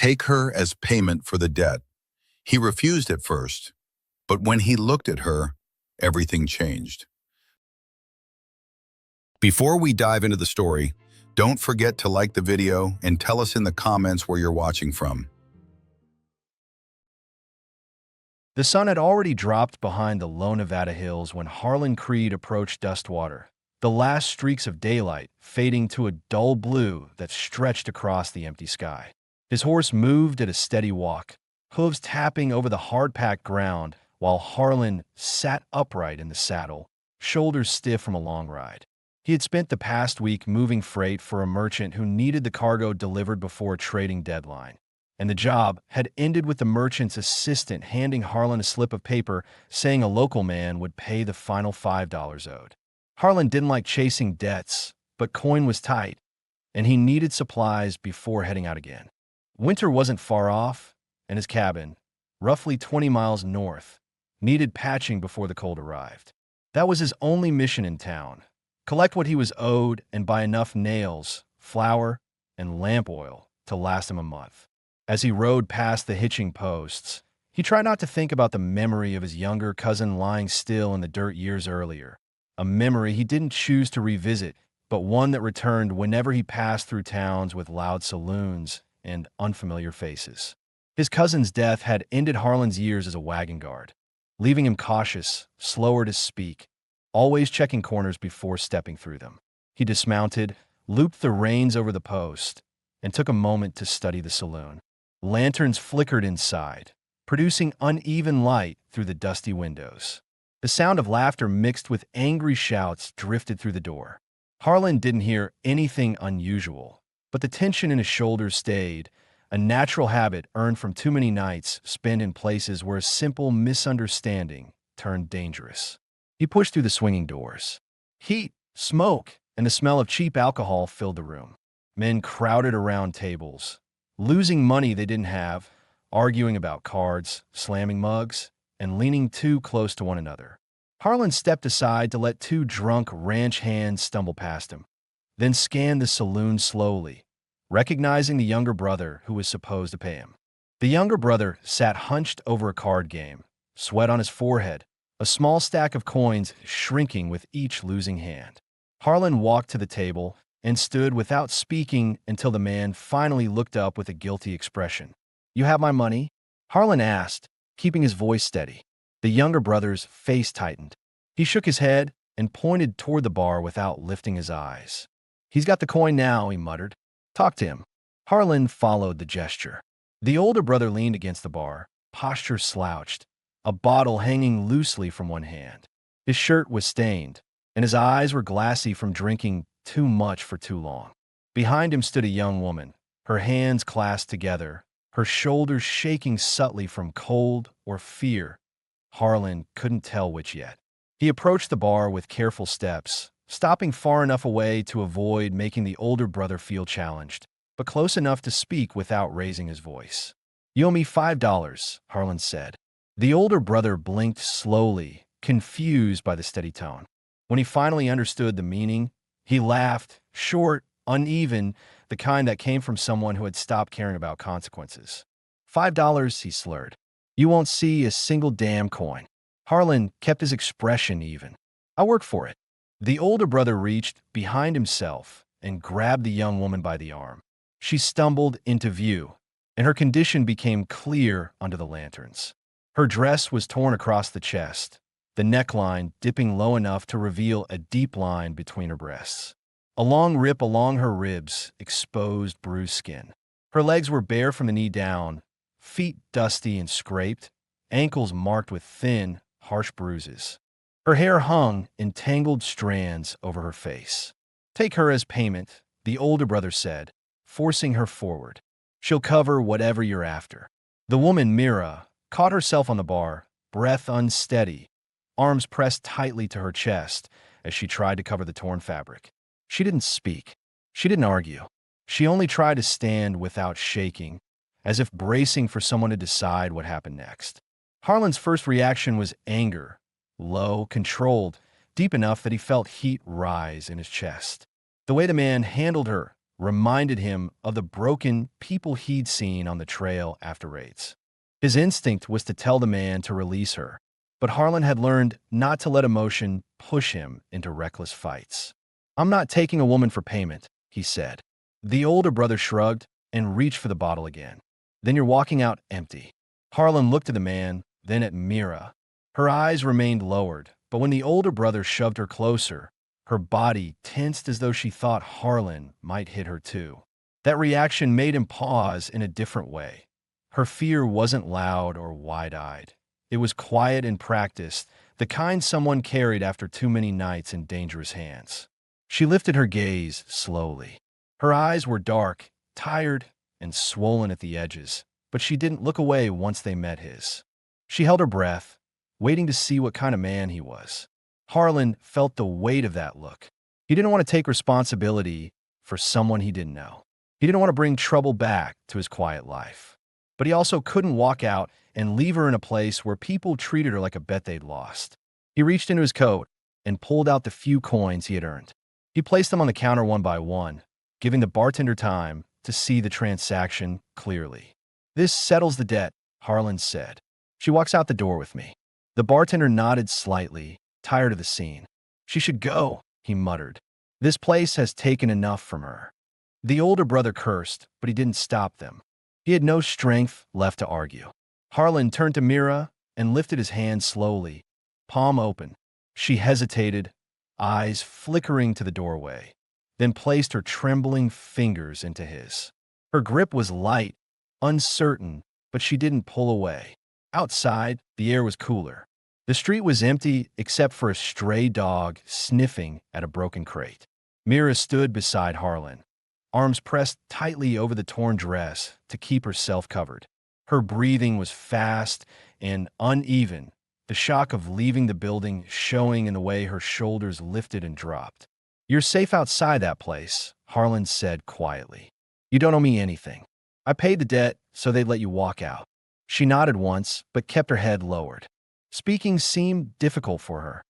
take her as payment for the debt. He refused at first, but when he looked at her, everything changed. Before we dive into the story, don't forget to like the video and tell us in the comments where you're watching from. The sun had already dropped behind the low Nevada hills when Harlan Creed approached Dustwater, the last streaks of daylight fading to a dull blue that stretched across the empty sky. His horse moved at a steady walk, hooves tapping over the hard-packed ground, while Harlan sat upright in the saddle, shoulders stiff from a long ride. He had spent the past week moving freight for a merchant who needed the cargo delivered before a trading deadline. And the job had ended with the merchant's assistant handing Harlan a slip of paper saying a local man would pay the final $5 owed. Harlan didn't like chasing debts, but coin was tight, and he needed supplies before heading out again. Winter wasn't far off, and his cabin, roughly 20 miles north, needed patching before the cold arrived. That was his only mission in town: collect what he was owed and buy enough nails, flour, and lamp oil to last him a month. As he rode past the hitching posts, he tried not to think about the memory of his younger cousin lying still in the dirt years earlier, a memory he didn't choose to revisit, but one that returned whenever he passed through towns with loud saloons and unfamiliar faces. His cousin's death had ended Harlan's years as a wagon guard, leaving him cautious, slower to speak, always checking corners before stepping through them. He dismounted, looped the reins over the post, and took a moment to study the saloon. Lanterns flickered inside, producing uneven light through the dusty windows. The sound of laughter mixed with angry shouts drifted through the door. Harlan didn't hear anything unusual, but the tension in his shoulders stayed, a natural habit earned from too many nights spent in places where a simple misunderstanding turned dangerous. He pushed through the swinging doors. Heat, smoke, and the smell of cheap alcohol filled the room. Men crowded around tables, losing money they didn't have, arguing about cards, slamming mugs, and leaning too close to one another. Harlan stepped aside to let two drunk ranch hands stumble past him, then scanned the saloon slowly, recognizing the younger brother who was supposed to pay him. The younger brother sat hunched over a card game, sweat on his forehead, a small stack of coins shrinking with each losing hand. Harlan walked to the table and stood without speaking until the man finally looked up with a guilty expression. "You have my money?" Harlan asked, keeping his voice steady. The younger brother's face tightened. He shook his head and pointed toward the bar without lifting his eyes. "He's got the coin now," he muttered. "Talk to him." Harlan followed the gesture. The older brother leaned against the bar, posture slouched, a bottle hanging loosely from one hand. His shirt was stained, and his eyes were glassy from drinking too much for too long. Behind him stood a young woman, her hands clasped together, her shoulders shaking subtly from cold or fear. Harlan couldn't tell which yet. He approached the bar with careful steps, stopping far enough away to avoid making the older brother feel challenged, but close enough to speak without raising his voice. "You owe me $5, Harlan said. The older brother blinked slowly, confused by the steady tone. When he finally understood the meaning, he laughed, short, uneven, the kind that came from someone who had stopped caring about consequences. $5, he slurred. "You won't see a single damn coin." Harlan kept his expression even. "I work for it." The older brother reached behind himself and grabbed the young woman by the arm. She stumbled into view, and her condition became clear under the lanterns. Her dress was torn across the chest, the neckline dipping low enough to reveal a deep line between her breasts. A long rip along her ribs exposed bruised skin. Her legs were bare from the knee down, feet dusty and scraped, ankles marked with thin, harsh bruises. Her hair hung in tangled strands over her face. "Take her as payment," the older brother said, forcing her forward. "She'll cover whatever you're after." The woman, Mira, caught herself on the bar, breath unsteady, arms pressed tightly to her chest as she tried to cover the torn fabric. She didn't speak. She didn't argue. She only tried to stand without shaking, as if bracing for someone to decide what happened next. Harlan's first reaction was anger, low, controlled, deep enough that he felt heat rise in his chest. The way the man handled her, reminded him of the broken people he'd seen on the trail after raids. His instinct was to tell the man to release her, but Harlan had learned not to let emotion push him into reckless fights. "I'm not taking a woman for payment," he said. The older brother shrugged and reached for the bottle again. "Then you're walking out empty." Harlan looked at the man, then at Mira. Her eyes remained lowered, but when the older brother shoved her closer, her body tensed as though she thought Harlan might hit her too. That reaction made him pause in a different way. Her fear wasn't loud or wide-eyed. It was quiet and practiced, the kind someone carried after too many nights in dangerous hands. She lifted her gaze slowly. Her eyes were dark, tired, and swollen at the edges, but she didn't look away once they met his. She held her breath, waiting to see what kind of man he was. Harlan felt the weight of that look. He didn't want to take responsibility for someone he didn't know. He didn't want to bring trouble back to his quiet life. But he also couldn't walk out and leave her in a place where people treated her like a bet they'd lost. He reached into his coat and pulled out the few coins he had earned. He placed them on the counter one by one, giving the bartender time to see the transaction clearly. "This settles the debt," Harlan said. "She walks out the door with me." The bartender nodded slightly, tired of the scene. "She should go," he muttered. "This place has taken enough from her." The older brother cursed, but he didn't stop them. He had no strength left to argue. Harlan turned to Mira and lifted his hand slowly, palm open. She hesitated, eyes flickering to the doorway, then placed her trembling fingers into his. Her grip was light, uncertain, but she didn't pull away. Outside, the air was cooler. The street was empty except for a stray dog sniffing at a broken crate. Mira stood beside Harlan, arms pressed tightly over the torn dress to keep herself covered. Her breathing was fast and uneven, the shock of leaving the building showing in the way her shoulders lifted and dropped. "You're safe outside that place," Harlan said quietly. "You don't owe me anything. I paid the debt so they'd let you walk out." She nodded once, but kept her head lowered. Speaking seemed difficult for her,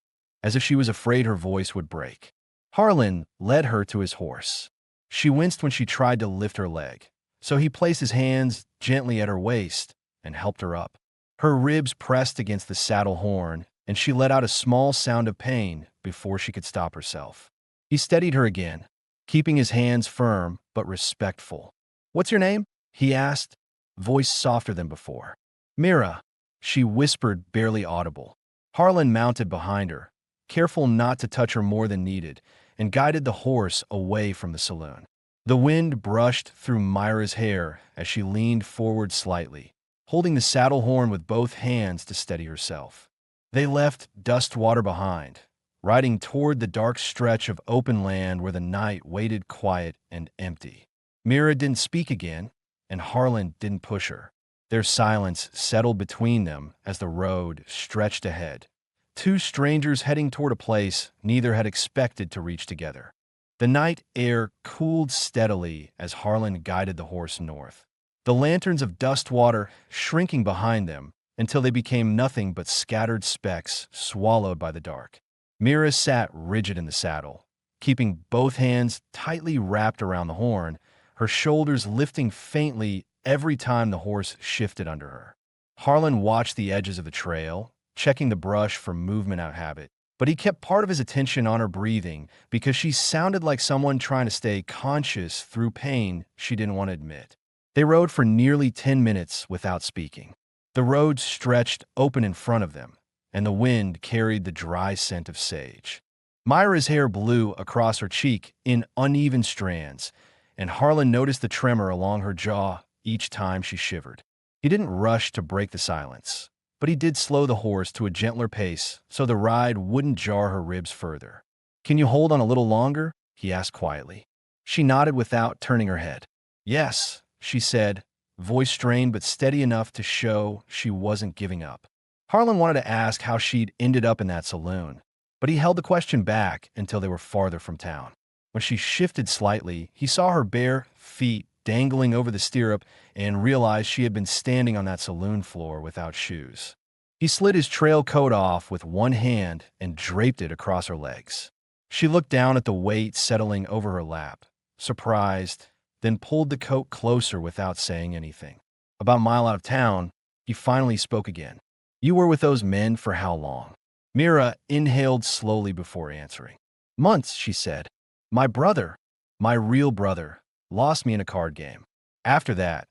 as if she was afraid her voice would break. Harlan led her to his horse. She winced when she tried to lift her leg, so he placed his hands gently at her waist and helped her up. Her ribs pressed against the saddle horn, and she let out a small sound of pain before she could stop herself. He steadied her again, keeping his hands firm but respectful. "What's your name?" he asked, voice softer than before. "Mira," she whispered, barely audible. Harlan mounted behind her, careful not to touch her more than needed, and guided the horse away from the saloon. The wind brushed through Myra's hair as she leaned forward slightly, holding the saddle horn with both hands to steady herself. They left Dustwater behind, riding toward the dark stretch of open land where the night waited quiet and empty. Mira didn't speak again, and Harlan didn't push her. Their silence settled between them as the road stretched ahead. Two strangers heading toward a place neither had expected to reach together. The night air cooled steadily as Harlan guided the horse north. The lanterns of Dustwater shrinking behind them until they became nothing but scattered specks swallowed by the dark. Mira sat rigid in the saddle, keeping both hands tightly wrapped around the horn, her shoulders lifting faintly every time the horse shifted under her. Harlan watched the edges of the trail, checking the brush for movement out of habit, but he kept part of his attention on her breathing because she sounded like someone trying to stay conscious through pain she didn't want to admit. They rode for nearly 10 minutes without speaking. The road stretched open in front of them, and the wind carried the dry scent of sage. Myra's hair blew across her cheek in uneven strands, and Harlan noticed the tremor along her jaw each time she shivered. He didn't rush to break the silence, but he did slow the horse to a gentler pace so the ride wouldn't jar her ribs further. "Can you hold on a little longer?" he asked quietly. She nodded without turning her head. "Yes," she said, voice strained but steady enough to show she wasn't giving up. Harlan wanted to ask how she'd ended up in that saloon, but he held the question back until they were farther from town. When she shifted slightly, he saw her bare feet dangling over the stirrup and realized she had been standing on that saloon floor without shoes. He slid his trail coat off with one hand and draped it across her legs. She looked down at the weight settling over her lap, surprised, then pulled the coat closer without saying anything. About a mile out of town, he finally spoke again. You were with those men for how long? Mira inhaled slowly before answering. Months, she said. My brother, my real brother, lost me in a card game. After that,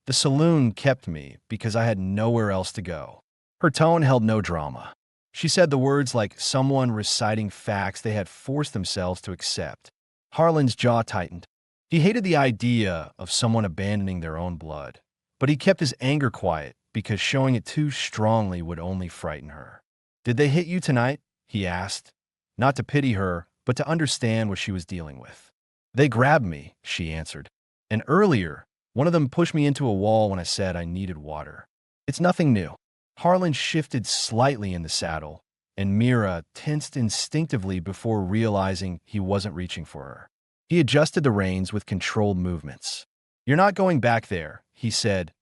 the saloon kept me because I had nowhere else to go. Her tone held no drama. She said the words like someone reciting facts they had forced themselves to accept. Harlan's jaw tightened. He hated the idea of someone abandoning their own blood, but he kept his anger quiet because showing it too strongly would only frighten her. Did they hit you tonight? He asked, not to pity her, but to understand what she was dealing with. They grabbed me, she answered. And earlier, one of them pushed me into a wall when I said I needed water. It's nothing new. Harlan shifted slightly in the saddle, and Mira tensed instinctively before realizing he wasn't reaching for her. He adjusted the reins with controlled movements. You're not going back there, he said,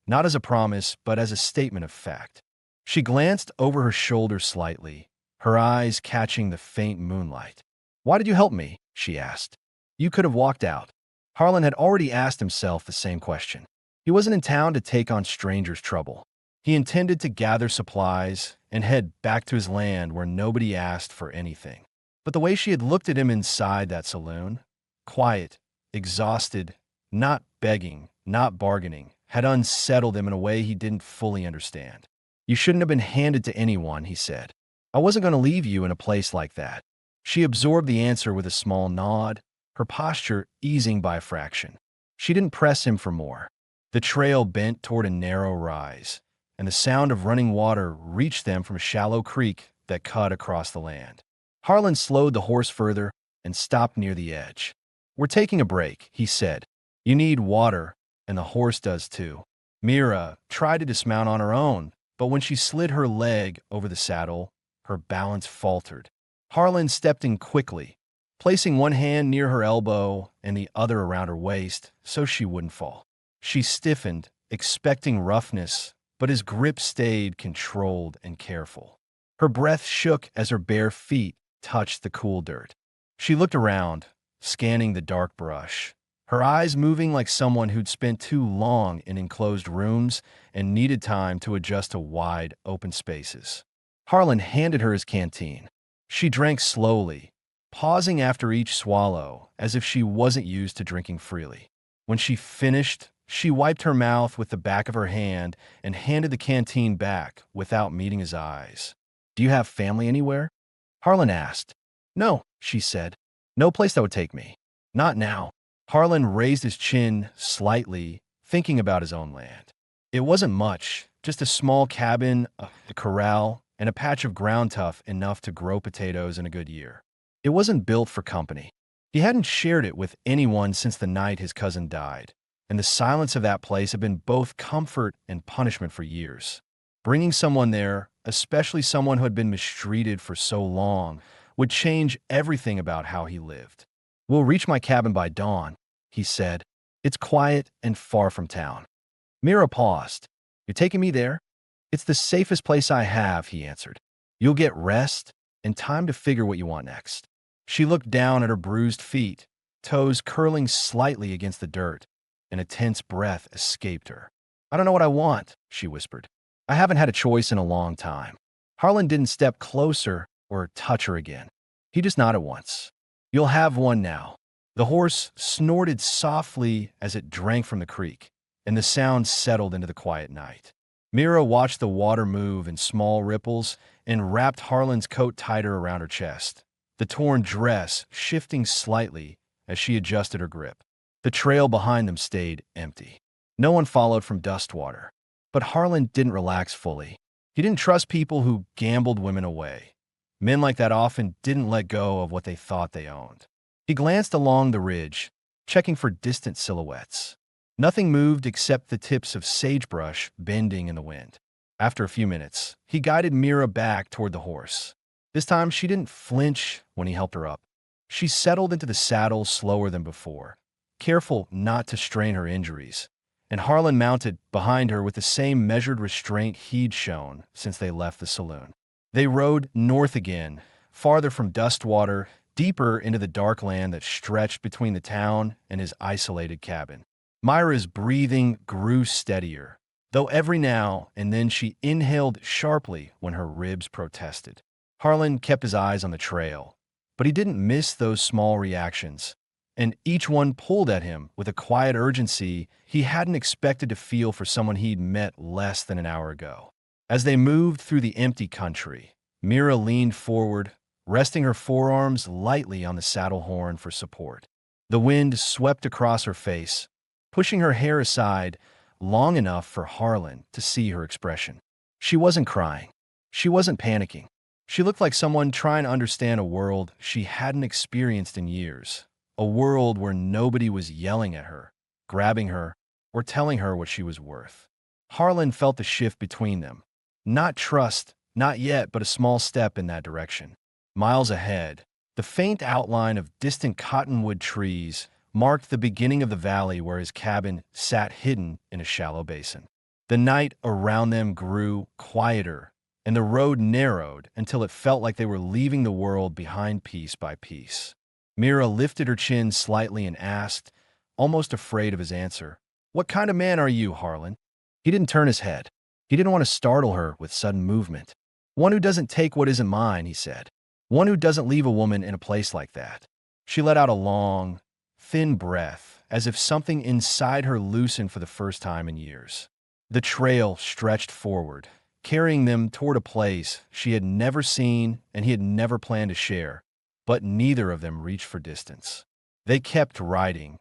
not as a promise, but as a statement of fact. She glanced over her shoulder slightly, her eyes catching the faint moonlight. Why did you help me? She asked. You could have walked out. Harlan had already asked himself the same question. He wasn't in town to take on strangers' trouble. He intended to gather supplies and head back to his land where nobody asked for anything. But the way she had looked at him inside that saloon, quiet, exhausted, not begging, not bargaining, had unsettled him in a way he didn't fully understand. You shouldn't have been handed to anyone, he said. I wasn't going to leave you in a place like that. She absorbed the answer with a small nod, her posture easing by a fraction. She didn't press him for more. The trail bent toward a narrow rise, and the sound of running water reached them from a shallow creek that cut across the land. Harlan slowed the horse further and stopped near the edge. We're taking a break, he said. You need water, and the horse does too. Mira tried to dismount on her own, but when she slid her leg over the saddle, her balance faltered. Harlan stepped in quickly, placing one hand near her elbow and the other around her waist so she wouldn't fall. She stiffened, expecting roughness, but his grip stayed controlled and careful. Her breath shook as her bare feet touched the cool dirt. She looked around, scanning the dark brush, her eyes moving like someone who'd spent too long in enclosed rooms and needed time to adjust to wide, open spaces. Harlan handed her his canteen. She drank slowly, pausing after each swallow as if she wasn't used to drinking freely. When she finished, she wiped her mouth with the back of her hand and handed the canteen back without meeting his eyes. Do you have family anywhere? Harlan asked. No, she said. No place that would take me. Not now. Harlan raised his chin slightly, thinking about his own land. It wasn't much, just a small cabin, a corral, and a patch of ground tough enough to grow potatoes in a good year. It wasn't built for company. He hadn't shared it with anyone since the night his cousin died, and the silence of that place had been both comfort and punishment for years. Bringing someone there, especially someone who had been mistreated for so long, would change everything about how he lived. We'll reach my cabin by dawn, he said. It's quiet and far from town. Mira paused. You're taking me there? It's the safest place I have, he answered. You'll get rest and time to figure what you want next. She looked down at her bruised feet, toes curling slightly against the dirt, and a tense breath escaped her. I don't know what I want, she whispered. I haven't had a choice in a long time. Harlan didn't step closer or touch her again. He just nodded once. You'll have one now. The horse snorted softly as it drank from the creek, and the sound settled into the quiet night. Mira watched the water move in small ripples and wrapped Harlan's coat tighter around her chest, the torn dress shifting slightly as she adjusted her grip. The trail behind them stayed empty. No one followed from Dustwater, but Harlan didn't relax fully. He didn't trust people who gambled women away. Men like that often didn't let go of what they thought they owned. He glanced along the ridge, checking for distant silhouettes. Nothing moved except the tips of sagebrush bending in the wind. After a few minutes, he guided Mira back toward the horse. This time, she didn't flinch when he helped her up. She settled into the saddle slower than before, careful not to strain her injuries, and Harlan mounted behind her with the same measured restraint he'd shown since they left the saloon. They rode north again, farther from Dustwater, deeper into the dark land that stretched between the town and his isolated cabin. Myra's breathing grew steadier, though every now and then she inhaled sharply when her ribs protested. Harlan kept his eyes on the trail, but he didn't miss those small reactions, and each one pulled at him with a quiet urgency he hadn't expected to feel for someone he'd met less than an hour ago. As they moved through the empty country, Mira leaned forward, resting her forearms lightly on the saddle horn for support. The wind swept across her face, pushing her hair aside long enough for Harlan to see her expression. She wasn't crying. She wasn't panicking. She looked like someone trying to understand a world she hadn't experienced in years, a world where nobody was yelling at her, grabbing her, or telling her what she was worth. Harlan felt the shift between them. Not trust, not yet, but a small step in that direction. Miles ahead, the faint outline of distant cottonwood trees marked the beginning of the valley where his cabin sat hidden in a shallow basin. The night around them grew quieter, and the road narrowed until it felt like they were leaving the world behind piece by piece. Mira lifted her chin slightly and asked, almost afraid of his answer, "What kind of man are you, Harlan?" He didn't turn his head. He didn't want to startle her with sudden movement. "One who doesn't take what isn't mine," he said. "One who doesn't leave a woman in a place like that." She let out a long, thin breath, as if something inside her loosened for the first time in years. The trail stretched forward, carrying them toward a place she had never seen and he had never planned to share, but neither of them reached for distance. They kept riding,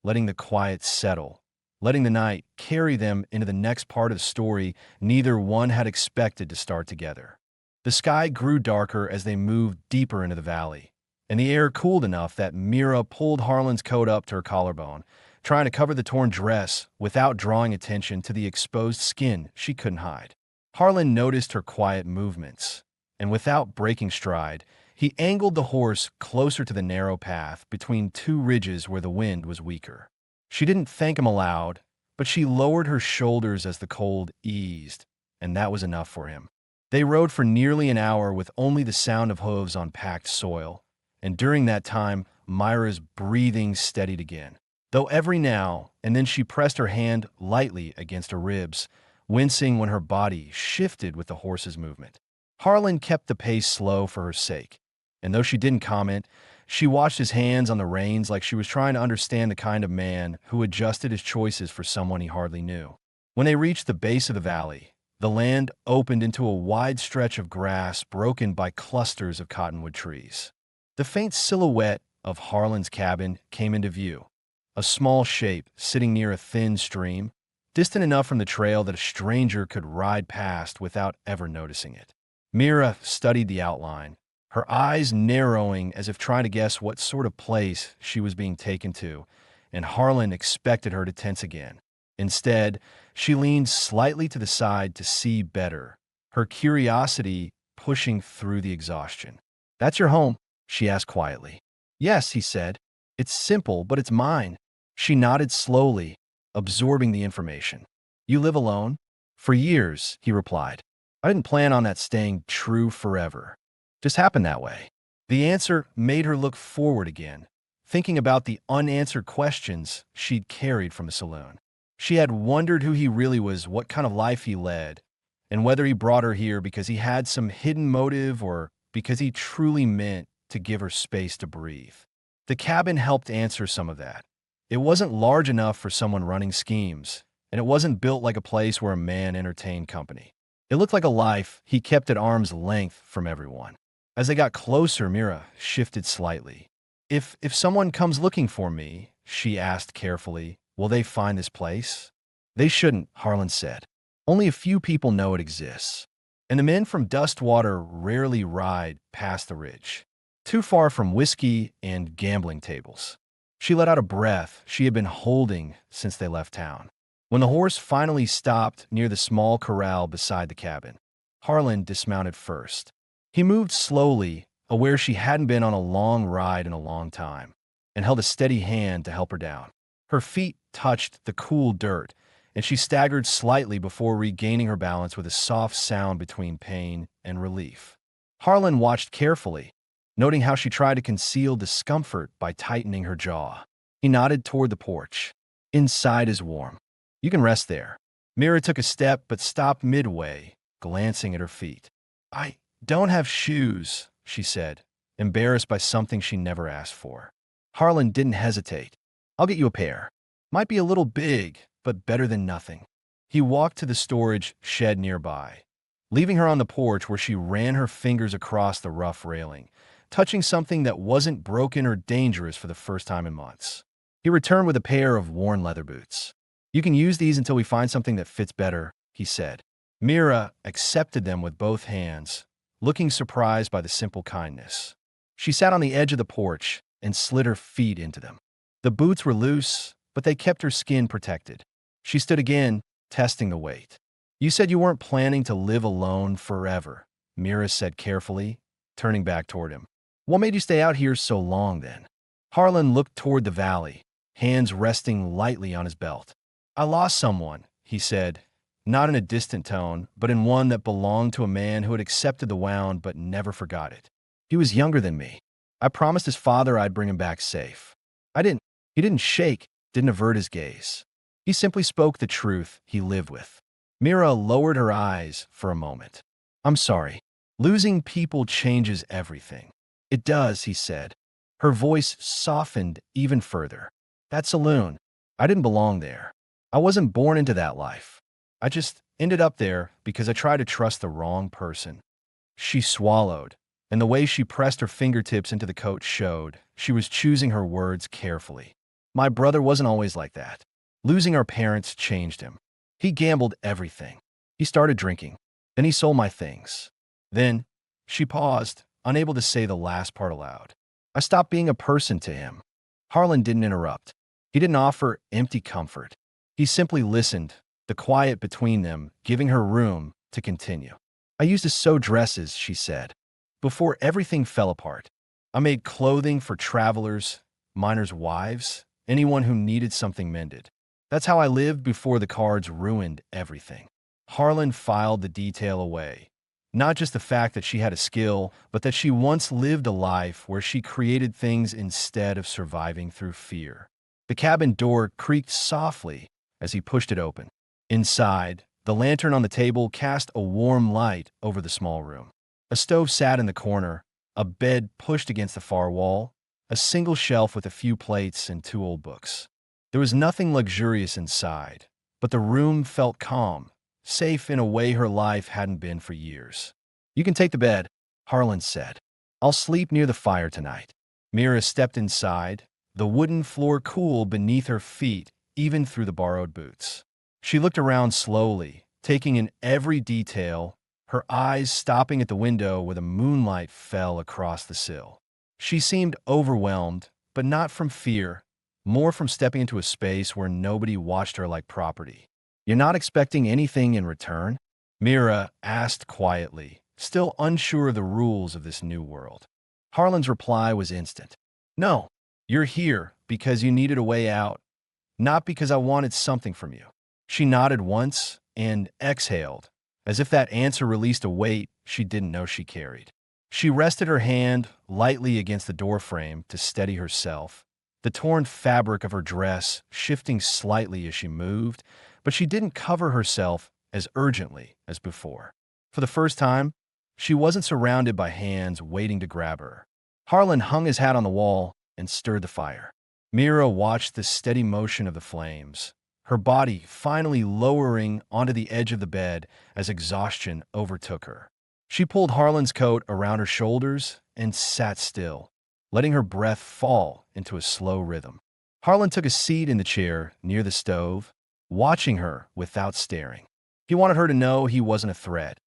letting the quiet settle, letting the night carry them into the next part of the story neither one had expected to start together. The sky grew darker as they moved deeper into the valley, and the air cooled enough that Mira pulled Harlan's coat up to her collarbone, trying to cover the torn dress without drawing attention to the exposed skin she couldn't hide. Harlan noticed her quiet movements, and without breaking stride, he angled the horse closer to the narrow path between two ridges where the wind was weaker. She didn't thank him aloud, but she lowered her shoulders as the cold eased, and that was enough for him. They rode for nearly an hour with only the sound of hooves on packed soil, and during that time, Myra's breathing steadied again, though every now and then she pressed her hand lightly against her ribs, wincing when her body shifted with the horse's movement. Harlan kept the pace slow for her sake, and though she didn't comment, she watched his hands on the reins like she was trying to understand the kind of man who adjusted his choices for someone he hardly knew. When they reached the base of the valley, the land opened into a wide stretch of grass broken by clusters of cottonwood trees. The faint silhouette of Harlan's cabin came into view, a small shape sitting near a thin stream, distant enough from the trail that a stranger could ride past without ever noticing it. Mira studied the outline, her eyes narrowing as if trying to guess what sort of place she was being taken to, and Harlan expected her to tense again. Instead, she leaned slightly to the side to see better, her curiosity pushing through the exhaustion. "That's your home?" she asked quietly. "Yes," he said. "It's simple, but it's mine." She nodded slowly, absorbing the information. "You live alone?" "For years," he replied. "I didn't plan on that staying true forever. Just happened that way." The answer made her look forward again, thinking about the unanswered questions she'd carried from the saloon. She had wondered who he really was, what kind of life he led, and whether he brought her here because he had some hidden motive or because he truly meant to give her space to breathe. The cabin helped answer some of that. It wasn't large enough for someone running schemes, and it wasn't built like a place where a man entertained company. It looked like a life he kept at arm's length from everyone. As they got closer, Mira shifted slightly. If someone comes looking for me," she asked carefully, "will they find this place?" "They shouldn't," Harlan said. "Only a few people know it exists. And the men from Dustwater rarely ride past the ridge. Too far from whiskey and gambling tables." She let out a breath she had been holding since they left town. When the horse finally stopped near the small corral beside the cabin, Harlan dismounted first. He moved slowly, aware she hadn't been on a long ride in a long time, and held a steady hand to help her down. Her feet touched the cool dirt, and she staggered slightly before regaining her balance with a soft sound between pain and relief. Harlan watched carefully, noting how she tried to conceal discomfort by tightening her jaw. He nodded toward the porch. Inside is warm. You can rest there. Mira took a step but stopped midway, glancing at her feet. I don't have shoes, she said, embarrassed by something she never asked for. Harlan didn't hesitate. I'll get you a pair. Might be a little big, but better than nothing. He walked to the storage shed nearby, leaving her on the porch where she ran her fingers across the rough railing, touching something that wasn't broken or dangerous for the first time in months. He returned with a pair of worn leather boots. You can use these until we find something that fits better, he said. Mira accepted them with both hands, looking surprised by the simple kindness. She sat on the edge of the porch and slid her feet into them. The boots were loose, but they kept her skin protected. She stood again, testing the weight. You said you weren't planning to live alone forever, Mira said carefully, turning back toward him. What made you stay out here so long then? Harlan looked toward the valley, hands resting lightly on his belt. I lost someone, he said, not in a distant tone, but in one that belonged to a man who had accepted the wound but never forgot it. He was younger than me. I promised his father I'd bring him back safe. I didn't. He didn't shake, didn't avert his gaze. He simply spoke the truth he lived with. Mira lowered her eyes for a moment. I'm sorry. Losing people changes everything. It does, he said. Her voice softened even further. That saloon. I didn't belong there. I wasn't born into that life. I just ended up there because I tried to trust the wrong person. She swallowed, and the way she pressed her fingertips into the coat showed she was choosing her words carefully. My brother wasn't always like that. Losing our parents changed him. He gambled everything. He started drinking. Then he sold my things. Then, she paused, unable to say the last part aloud. I stopped being a person to him. Harlan didn't interrupt. He didn't offer empty comfort. He simply listened, the quiet between them giving her room to continue. I used to sew dresses, she said, before everything fell apart. I made clothing for travelers, miners' wives, anyone who needed something mended. That's how I lived before the cards ruined everything. Harlan filed the detail away. Not just the fact that she had a skill, but that she once lived a life where she created things instead of surviving through fear. The cabin door creaked softly as he pushed it open. Inside, the lantern on the table cast a warm light over the small room. A stove sat in the corner, a bed pushed against the far wall, a single shelf with a few plates and 2 old books. There was nothing luxurious inside, but the room felt calm, safe in a way her life hadn't been for years. You can take the bed, Harlan said. I'll sleep near the fire tonight. Mira stepped inside, the wooden floor cool beneath her feet, even through the borrowed boots. She looked around slowly, taking in every detail, her eyes stopping at the window where the moonlight fell across the sill. She seemed overwhelmed, but not from fear, more from stepping into a space where nobody watched her like property. You're not expecting anything in return? Mira asked quietly, still unsure of the rules of this new world. Harlan's reply was instant. No, you're here because you needed a way out, not because I wanted something from you. She nodded once and exhaled, as if that answer released a weight she didn't know she carried. She rested her hand lightly against the doorframe to steady herself, the torn fabric of her dress shifting slightly as she moved, but she didn't cover herself as urgently as before. For the first time, she wasn't surrounded by hands waiting to grab her. Harlan hung his hat on the wall and stirred the fire. Mira watched the steady motion of the flames, her body finally lowering onto the edge of the bed as exhaustion overtook her. She pulled Harlan's coat around her shoulders and sat still, letting her breath fall into a slow rhythm. Harlan took a seat in the chair near the stove, watching her without staring. He wanted her to know he wasn't a threat,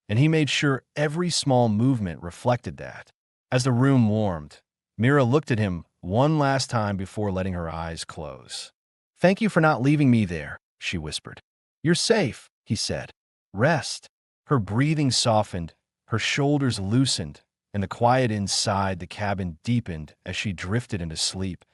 and he made sure every small movement reflected that. As the room warmed, Mira looked at him one last time before letting her eyes close. Thank you for not leaving me there, she whispered. You're safe, he said. Rest. Her breathing softened, her shoulders loosened, and the quiet inside the cabin deepened as she drifted into sleep,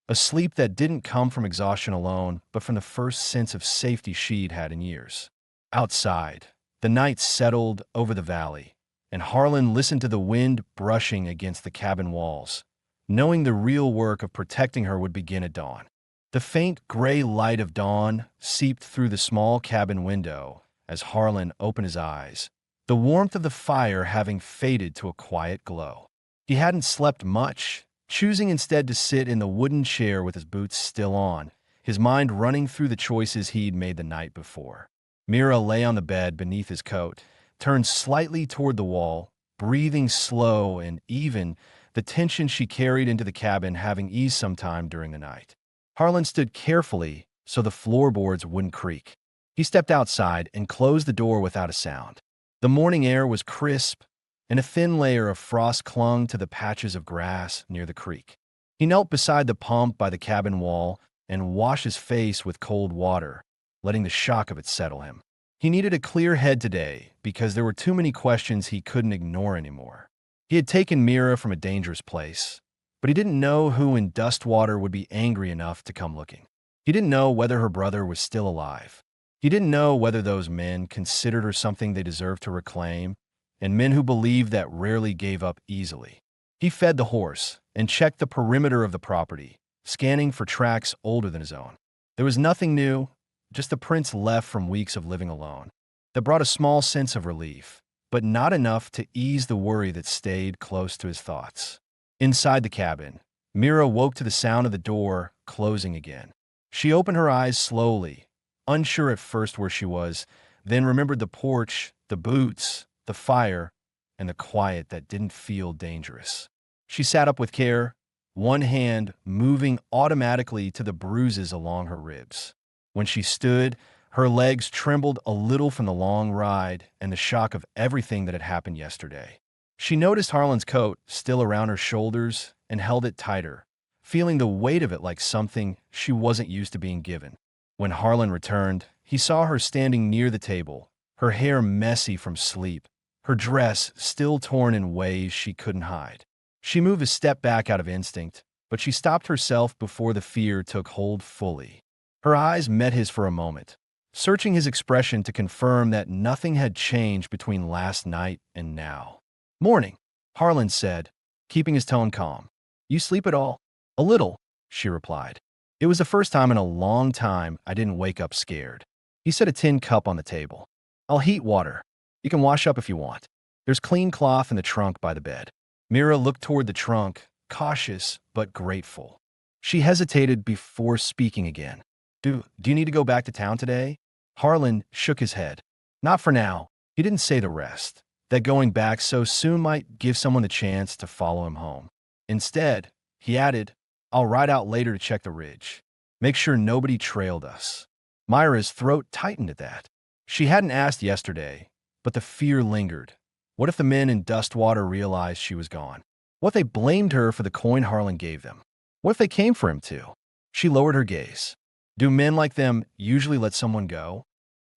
a sleep that didn't come from exhaustion alone, but from the first sense of safety she'd had in years. Outside, the night settled over the valley, and Harlan listened to the wind brushing against the cabin walls, knowing the real work of protecting her would begin at dawn. The faint gray light of dawn seeped through the small cabin window as Harlan opened his eyes, the warmth of the fire having faded to a quiet glow. He hadn't slept much, choosing instead to sit in the wooden chair with his boots still on, his mind running through the choices he'd made the night before. Mira lay on the bed beneath his coat, turned slightly toward the wall, breathing slow and even, the tension she carried into the cabin having eased sometime during the night. Harlan stood carefully so the floorboards wouldn't creak. He stepped outside and closed the door without a sound. The morning air was crisp, and a thin layer of frost clung to the patches of grass near the creek. He knelt beside the pump by the cabin wall and washed his face with cold water, letting the shock of it settle him. He needed a clear head today because there were too many questions he couldn't ignore anymore. He had taken Mira from a dangerous place, but he didn't know who in Dustwater would be angry enough to come looking. He didn't know whether her brother was still alive. He didn't know whether those men considered her something they deserved to reclaim, and men who believed that rarely gave up easily. He fed the horse and checked the perimeter of the property, scanning for tracks older than his own. There was nothing new, just the prints left from weeks of living alone. That brought a small sense of relief, but not enough to ease the worry that stayed close to his thoughts. Inside the cabin, Mira woke to the sound of the door closing again. She opened her eyes slowly, unsure at first where she was, then remembered the porch, the boots, the fire, and the quiet that didn't feel dangerous. She sat up with care, one hand moving automatically to the bruises along her ribs. When she stood, her legs trembled a little from the long ride and the shock of everything that had happened yesterday. She noticed Harlan's coat still around her shoulders and held it tighter, feeling the weight of it like something she wasn't used to being given. When Harlan returned, he saw her standing near the table, her hair messy from sleep, her dress still torn in ways she couldn't hide. She moved a step back out of instinct, but she stopped herself before the fear took hold fully. Her eyes met his for a moment, searching his expression to confirm that nothing had changed between last night and now. "Morning," Harlan said, keeping his tone calm. "You sleep at all?" "A little," she replied. "It was the first time in a long time I didn't wake up scared." He set a tin cup on the table. "I'll heat water. You can wash up if you want. There's clean cloth in the trunk by the bed." Mira looked toward the trunk, cautious but grateful. She hesitated before speaking again. Do you need to go back to town today?" Harlan shook his head. "Not for now." He didn't say the rest, that going back so soon might give someone the chance to follow him home. Instead, he added, "I'll ride out later to check the ridge. Make sure nobody trailed us." Myra's throat tightened at that. She hadn't asked yesterday, but the fear lingered. What if the men in Dustwater realized she was gone? What if they blamed her for the coin Harlan gave them? What if they came for him too? She lowered her gaze. Do men like them usually let someone go?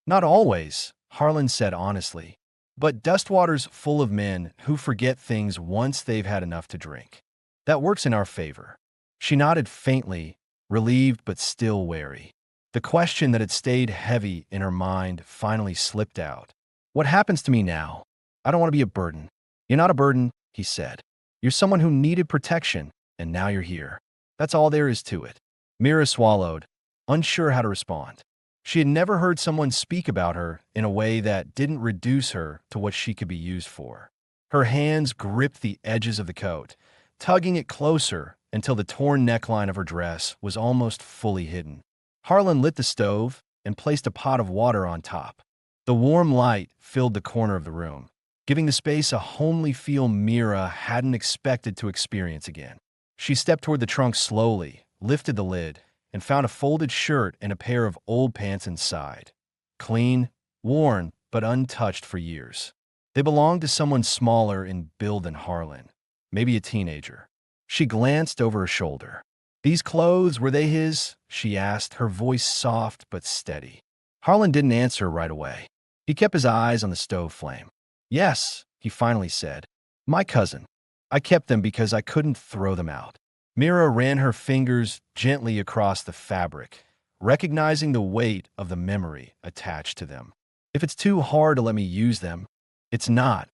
Not always, Harlan said honestly. But Dustwater's full of men who forget things once they've had enough to drink. That works in our favor. She nodded faintly, relieved but still wary. The question that had stayed heavy in her mind finally slipped out. "What happens to me now? I don't want to be a burden." "You're not a burden," he said. "You're someone who needed protection, and now you're here. That's all there is to it." Mira swallowed, unsure how to respond. She had never heard someone speak about her in a way that didn't reduce her to what she could be used for. Her hands gripped the edges of the coat, tugging it closer until the torn neckline of her dress was almost fully hidden. Harlan lit the stove and placed a pot of water on top. The warm light filled the corner of the room, giving the space a homely feel Mira hadn't expected to experience again. She stepped toward the trunk slowly, lifted the lid, and found a folded shirt and a pair of old pants inside. Clean, worn, but untouched for years. They belonged to someone smaller in build than Harlan, maybe a teenager. She glanced over her shoulder. "These clothes, were they his?" she asked, her voice soft but steady. Harlan didn't answer right away. He kept his eyes on the stove flame. "Yes," he finally said. "My cousin. I kept them because I couldn't throw them out." Mira ran her fingers gently across the fabric, recognizing the weight of the memory attached to them. "If it's too hard to let me use them, it's not.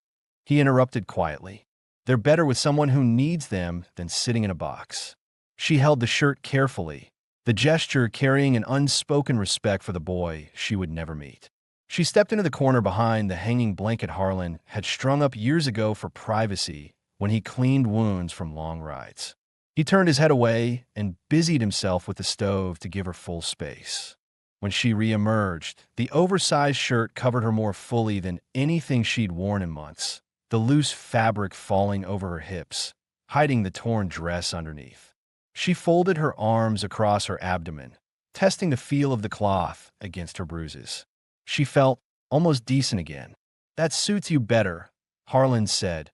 He interrupted quietly. They're better with someone who needs them than sitting in a box. She held the shirt carefully, the gesture carrying an unspoken respect for the boy she would never meet. She stepped into the corner behind the hanging blanket Harlan had strung up years ago for privacy when he cleaned wounds from long rides. He turned his head away and busied himself with the stove to give her full space. When she reemerged, the oversized shirt covered her more fully than anything she'd worn in months, the loose fabric falling over her hips, hiding the torn dress underneath. She folded her arms across her abdomen, testing the feel of the cloth against her bruises. She felt almost decent again. That suits you better, Harlan said,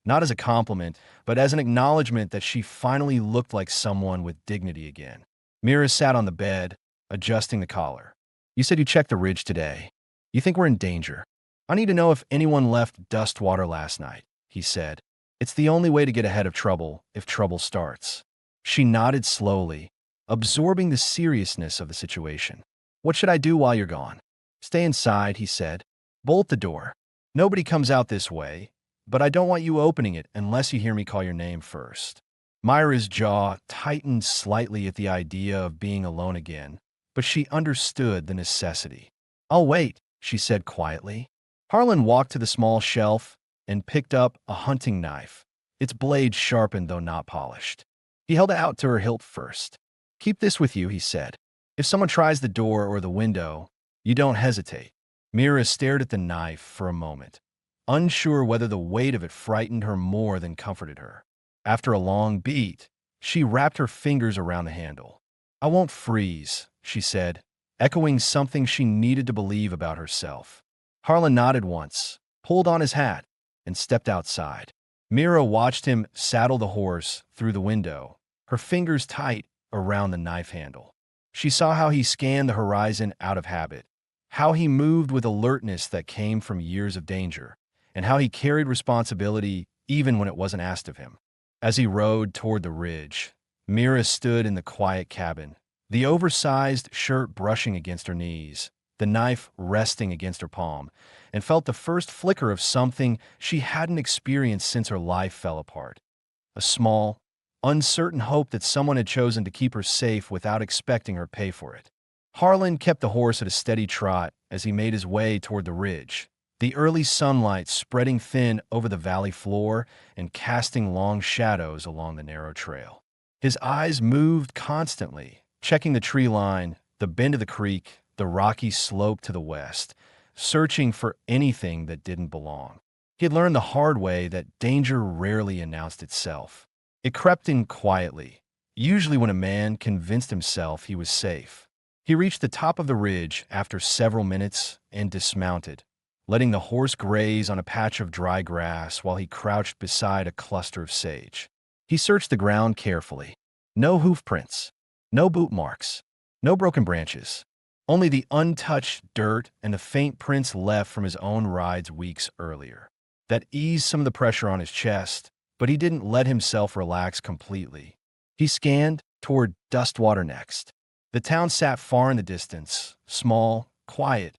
not as a compliment, but as an acknowledgement that she finally looked like someone with dignity again. Mira sat on the bed, adjusting the collar. You said you checked the ridge today. You think we're in danger? I need to know if anyone left Dustwater last night, he said. It's the only way to get ahead of trouble if trouble starts. She nodded slowly, absorbing the seriousness of the situation. What should I do while you're gone? Stay inside, he said. Bolt the door. Nobody comes out this way, but I don't want you opening it unless you hear me call your name first. Myra's jaw tightened slightly at the idea of being alone again, but she understood the necessity. I'll wait, she said quietly. Harlan walked to the small shelf and picked up a hunting knife, its blade sharpened though not polished. He held it out to her hilt first. Keep this with you, he said. If someone tries the door or the window, you don't hesitate. Mira stared at the knife for a moment, unsure whether the weight of it frightened her more than comforted her. After a long beat, she wrapped her fingers around the handle. I won't freeze, she said, echoing something she needed to believe about herself. Harlan nodded once, pulled on his hat, and stepped outside. Mira watched him saddle the horse through the window, her fingers tight around the knife handle. She saw how he scanned the horizon out of habit, how he moved with alertness that came from years of danger, and how he carried responsibility even when it wasn't asked of him. As he rode toward the ridge, Mira stood in the quiet cabin, the oversized shirt brushing against her knees, the knife resting against her palm, and felt the first flicker of something she hadn't experienced since her life fell apart. A small, uncertain hope that someone had chosen to keep her safe without expecting her pay for it. Harlan kept the horse at a steady trot as he made his way toward the ridge, the early sunlight spreading thin over the valley floor and casting long shadows along the narrow trail. His eyes moved constantly, checking the tree line, the bend of the creek, the rocky slope to the west, searching for anything that didn't belong. He had learned the hard way that danger rarely announced itself. It crept in quietly, usually when a man convinced himself he was safe. He reached the top of the ridge after several minutes and dismounted, letting the horse graze on a patch of dry grass while he crouched beside a cluster of sage. He searched the ground carefully. No hoof prints, no boot marks, no broken branches, only the untouched dirt and the faint prints left from his own rides weeks earlier. That eased some of the pressure on his chest, but he didn't let himself relax completely. He scanned toward Dustwater next. The town sat far in the distance, small, quiet,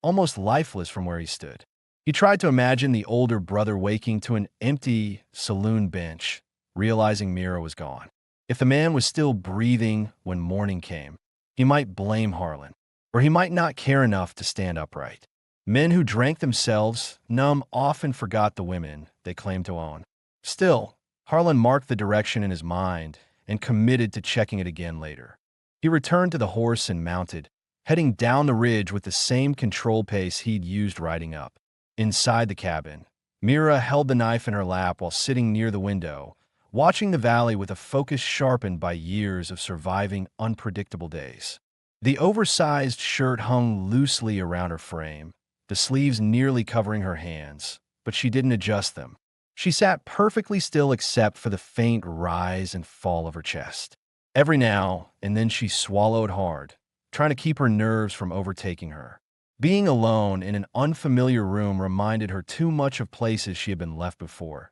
almost lifeless from where he stood. He tried to imagine the older brother waking to an empty saloon bench, realizing Mira was gone. If the man was still breathing when morning came, he might blame Harlan, or he might not care enough to stand upright. Men who drank themselves numb often forgot the women they claimed to own. Still, Harlan marked the direction in his mind and committed to checking it again later. He returned to the horse and mounted, heading down the ridge with the same control pace he'd used riding up. Inside the cabin, Mira held the knife in her lap while sitting near the window, watching the valley with a focus sharpened by years of surviving unpredictable days. The oversized shirt hung loosely around her frame, the sleeves nearly covering her hands, but she didn't adjust them. She sat perfectly still except for the faint rise and fall of her chest. Every now and then she swallowed hard, trying to keep her nerves from overtaking her. Being alone in an unfamiliar room reminded her too much of places she had been left before.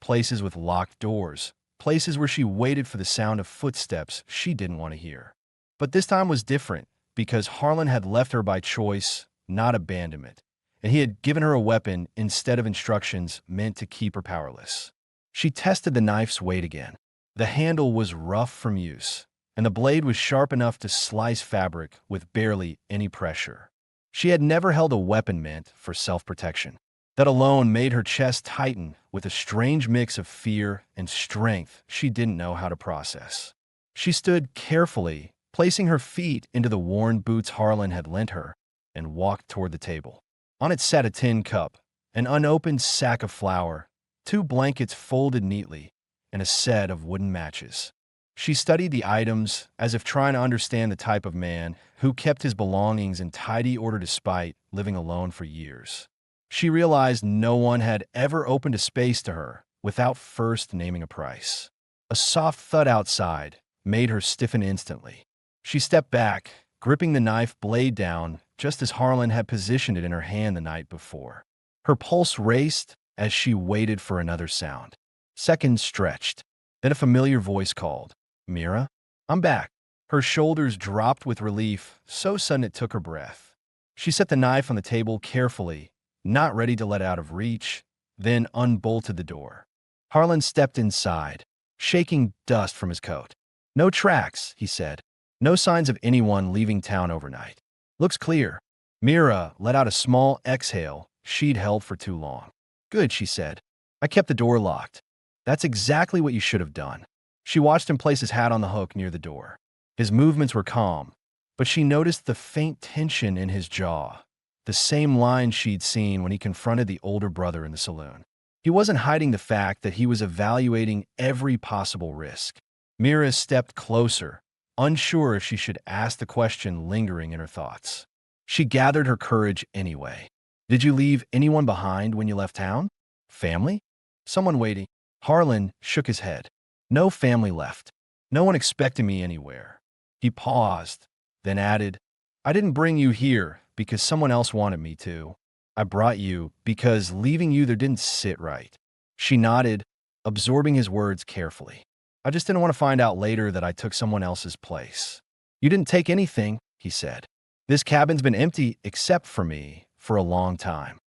Places with locked doors, places where she waited for the sound of footsteps she didn't want to hear. But this time was different because Harlan had left her by choice, not abandonment, and he had given her a weapon instead of instructions meant to keep her powerless. She tested the knife's weight again. The handle was rough from use, and the blade was sharp enough to slice fabric with barely any pressure. She had never held a weapon meant for self-protection. That alone made her chest tighten with a strange mix of fear and strength she didn't know how to process. She stood carefully, placing her feet into the worn boots Harlan had lent her, and walked toward the table. On it sat a tin cup, an unopened sack of flour, 2 blankets folded neatly, and a set of wooden matches. She studied the items as if trying to understand the type of man who kept his belongings in tidy order despite living alone for years. She realized no one had ever opened a space to her without first naming a price. A soft thud outside made her stiffen instantly. She stepped back, gripping the knife blade down just as Harlan had positioned it in her hand the night before. Her pulse raced as she waited for another sound. Seconds stretched. Then a familiar voice called, "Mira, I'm back." Her shoulders dropped with relief, so sudden it took her breath. She set the knife on the table carefully, not ready to let it out of reach, then unbolted the door. Harlan stepped inside, shaking dust from his coat. "No tracks," he said. "No signs of anyone leaving town overnight. Looks clear." Mira let out a small exhale she'd held for too long. "Good," she said. "I kept the door locked." "That's exactly what you should have done." She watched him place his hat on the hook near the door. His movements were calm, but she noticed the faint tension in his jaw, the same line she'd seen when he confronted the older brother in the saloon. He wasn't hiding the fact that he was evaluating every possible risk. Mira stepped closer, unsure if she should ask the question lingering in her thoughts. She gathered her courage anyway. "Did you leave anyone behind when you left town? Family? Someone waiting?" Harlan shook his head. "No family left. No one expected me anywhere." He paused, then added, "I didn't bring you here because someone else wanted me to. I brought you because leaving you there didn't sit right." She nodded, absorbing his words carefully. "I just didn't want to find out later that I took someone else's place." "You didn't take anything," he said. "This cabin's been empty except for me for a long time."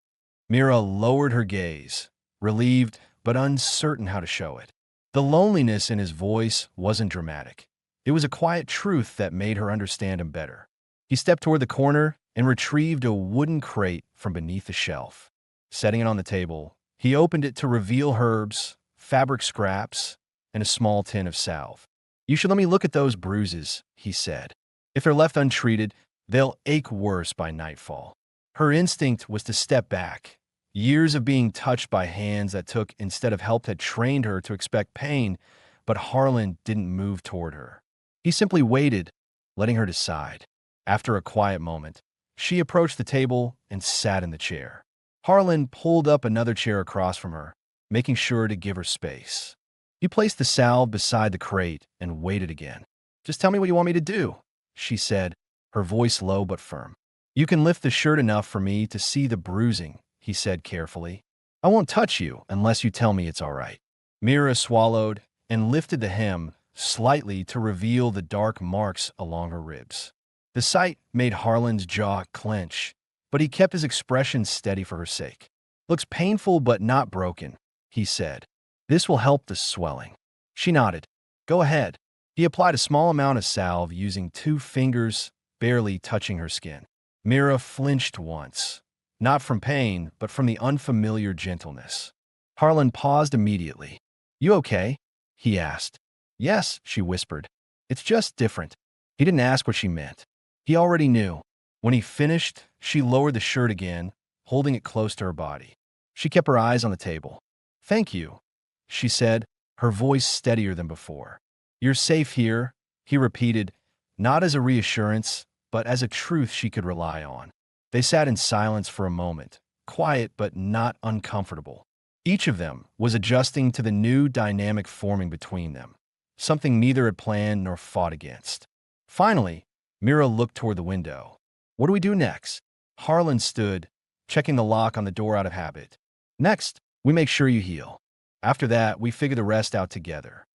Mira lowered her gaze, relieved but uncertain how to show it. The loneliness in his voice wasn't dramatic. It was a quiet truth that made her understand him better. He stepped toward the corner and retrieved a wooden crate from beneath the shelf. Setting it on the table, he opened it to reveal herbs, fabric scraps, and a small tin of salve. "You should let me look at those bruises," he said. "If they're left untreated, they'll ache worse by nightfall." Her instinct was to step back. Years of being touched by hands that took instead of help had trained her to expect pain, but Harlan didn't move toward her. He simply waited, letting her decide. After a quiet moment, she approached the table and sat in the chair. Harlan pulled up another chair across from her, making sure to give her space. He placed the salve beside the crate and waited again. "Just tell me what you want me to do," she said, her voice low but firm. "You can lift the shirt enough for me to see the bruising," he said carefully. "I won't touch you unless you tell me it's all right." Mira swallowed and lifted the hem slightly to reveal the dark marks along her ribs. The sight made Harlan's jaw clench, but he kept his expression steady for her sake. "Looks painful but not broken," he said. "This will help the swelling." She nodded. "Go ahead." He applied a small amount of salve using 2 fingers, barely touching her skin. Mira flinched once, not from pain, but from the unfamiliar gentleness. Harlan paused immediately. "You okay?" he asked. "Yes," she whispered. "It's just different." He didn't ask what she meant. He already knew. When he finished, she lowered the shirt again, holding it close to her body. She kept her eyes on the table. "Thank you," she said, her voice steadier than before. "You're safe here," he repeated, not as a reassurance, but as a truth she could rely on. They sat in silence for a moment, quiet but not uncomfortable. Each of them was adjusting to the new dynamic forming between them, something neither had planned nor fought against. Finally, Mira looked toward the window. "What do we do next?" Harlan stood, checking the lock on the door out of habit. "Next, we make sure you heal. After that, we figure the rest out together."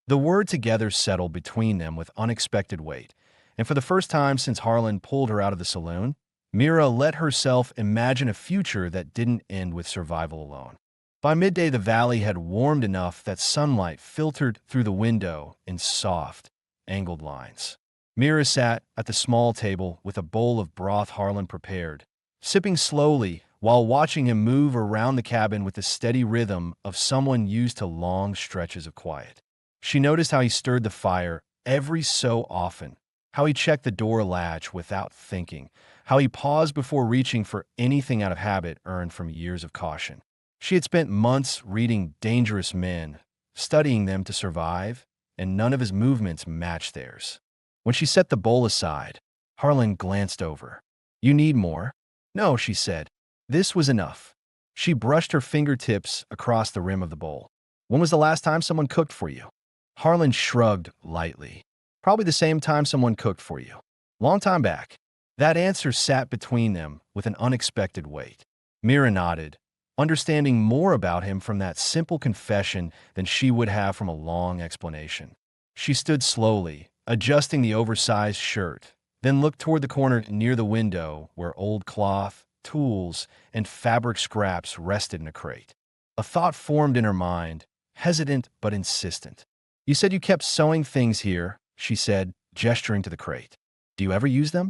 The word together settled between them with unexpected weight, and for the first time since Harlan pulled her out of the saloon, Mira let herself imagine a future that didn't end with survival alone. By midday, the valley had warmed enough that sunlight filtered through the window in soft, angled lines. Mira sat at the small table with a bowl of broth Harlan prepared, sipping slowly while watching him move around the cabin with the steady rhythm of someone used to long stretches of quiet. She noticed how he stirred the fire every so often, how he checked the door latch without thinking, how he paused before reaching for anything out of habit earned from years of caution. She had spent months reading dangerous men, studying them to survive, and none of his movements matched theirs. When she set the bowl aside, Harlan glanced over. "You need more?" "No," she said. This was enough. She brushed her fingertips across the rim of the bowl. "When was the last time someone cooked for you?" Harlan shrugged lightly. "Probably the same time someone cooked for you. Long time back." That answer sat between them with an unexpected weight. Mira nodded, understanding more about him from that simple confession than she would have from a long explanation. She stood slowly, adjusting the oversized shirt, then looked toward the corner near the window where old cloth, tools, and fabric scraps rested in a crate. A thought formed in her mind, hesitant but insistent. "You said you kept sewing things here," she said, gesturing to the crate. "Do you ever use them?"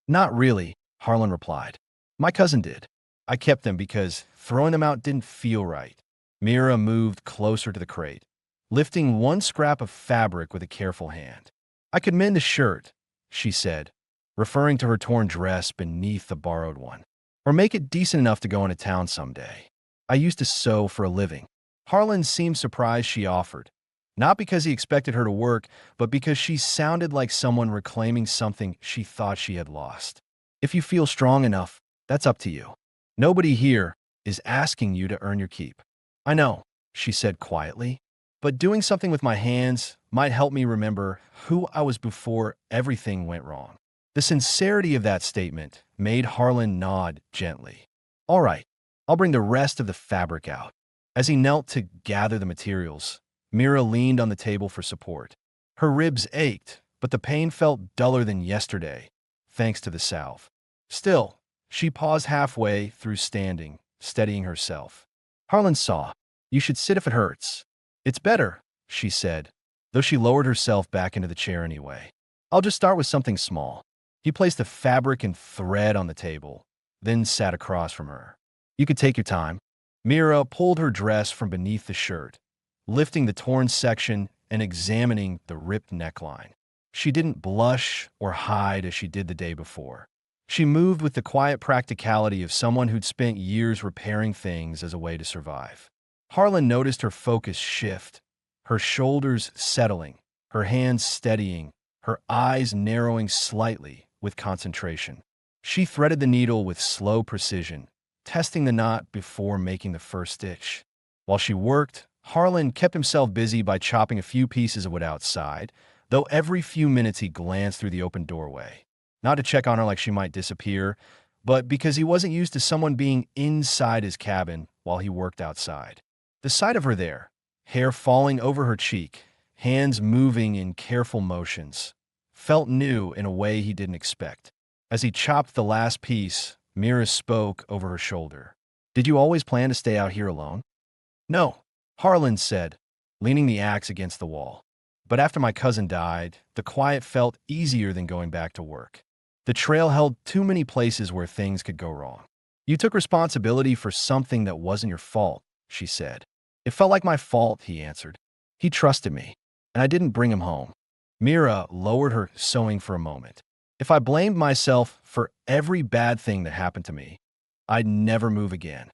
"Not really," Harlan replied. "My cousin did. I kept them because throwing them out didn't feel right." Mira moved closer to the crate, lifting one scrap of fabric with a careful hand. "I could mend a shirt," she said, referring to her torn dress beneath the borrowed one. "Or make it decent enough to go into town someday. I used to sew for a living." Harlan seemed surprised she offered, not because he expected her to work, but because she sounded like someone reclaiming something she thought she had lost. "If you feel strong enough, that's up to you. Nobody here is asking you to earn your keep." "I know," she said quietly, "but doing something with my hands might help me remember who I was before everything went wrong." The sincerity of that statement made Harlan nod gently. "All right, I'll bring the rest of the fabric out." As he knelt to gather the materials, Mira leaned on the table for support. Her ribs ached, but the pain felt duller than yesterday, thanks to the salve. Still, she paused halfway through standing, steadying herself. Harlan saw. "You should sit if it hurts." "It's better," she said, though she lowered herself back into the chair anyway. "I'll just start with something small." He placed the fabric and thread on the table, then sat across from her. "You could take your time." Mira pulled her dress from beneath the shirt, lifting the torn section and examining the ripped neckline. She didn't blush or hide as she did the day before. She moved with the quiet practicality of someone who'd spent years repairing things as a way to survive. Harlan noticed her focus shift, her shoulders settling, her hands steadying, her eyes narrowing slightly with concentration. She threaded the needle with slow precision, testing the knot before making the first stitch. While she worked, Harlan kept himself busy by chopping a few pieces of wood outside, though every few minutes he glanced through the open doorway. Not to check on her like she might disappear, but because he wasn't used to someone being inside his cabin while he worked outside. The sight of her there, hair falling over her cheek, hands moving in careful motions, felt new in a way he didn't expect. As he chopped the last piece, Mira spoke over her shoulder. "Did you always plan to stay out here alone?" "No," Harlan said, leaning the axe against the wall. "But after my cousin died, the quiet felt easier than going back to work. The trail held too many places where things could go wrong." "You took responsibility for something that wasn't your fault," she said. "It felt like my fault," he answered. "He trusted me, and I didn't bring him home." Mira lowered her sewing for a moment. "If I blamed myself for every bad thing that happened to me, I'd never move again."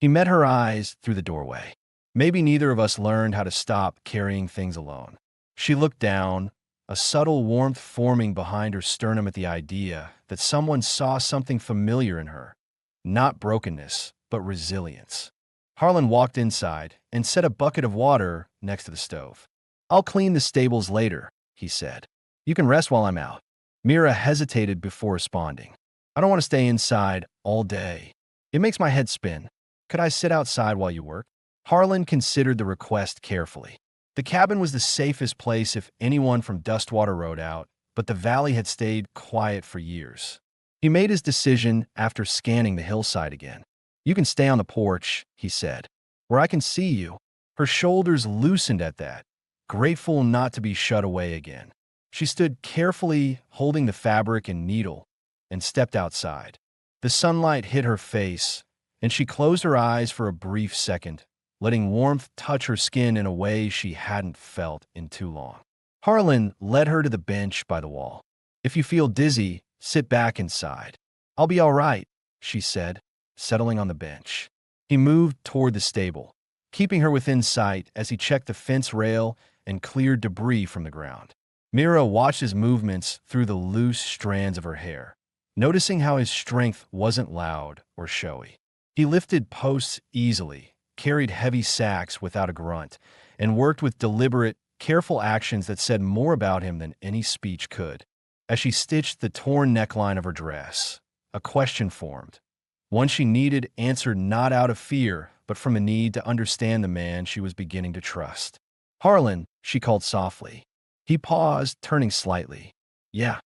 He met her eyes through the doorway. "Maybe neither of us learned how to stop carrying things alone." She looked down, a subtle warmth forming behind her sternum at the idea that someone saw something familiar in her. Not brokenness, but resilience. Harlan walked inside and set a bucket of water next to the stove. "I'll clean the stables later," he said. "You can rest while I'm out." Mira hesitated before responding. "I don't want to stay inside all day. It makes my head spin. Could I sit outside while you work?" Harlan considered the request carefully. The cabin was the safest place if anyone from Dustwater rode out, but the valley had stayed quiet for years. He made his decision after scanning the hillside again. "You can stay on the porch," he said, "where I can see you." Her shoulders loosened at that, grateful not to be shut away again. She stood carefully, holding the fabric and needle, and stepped outside. The sunlight hit her face, and she closed her eyes for a brief second, letting warmth touch her skin in a way she hadn't felt in too long. Harlan led her to the bench by the wall. "If you feel dizzy, sit back inside. I'll be all right," she said, settling on the bench. He moved toward the stable, keeping her within sight as he checked the fence rail and cleared debris from the ground. Mira watched his movements through the loose strands of her hair, noticing how his strength wasn't loud or showy. He lifted posts easily, carried heavy sacks without a grunt, and worked with deliberate, careful actions that said more about him than any speech could. As she stitched the torn neckline of her dress, a question formed, one she needed answered not out of fear, but from a need to understand the man she was beginning to trust. "Harlan," she called softly. He paused, turning slightly. "Yeah.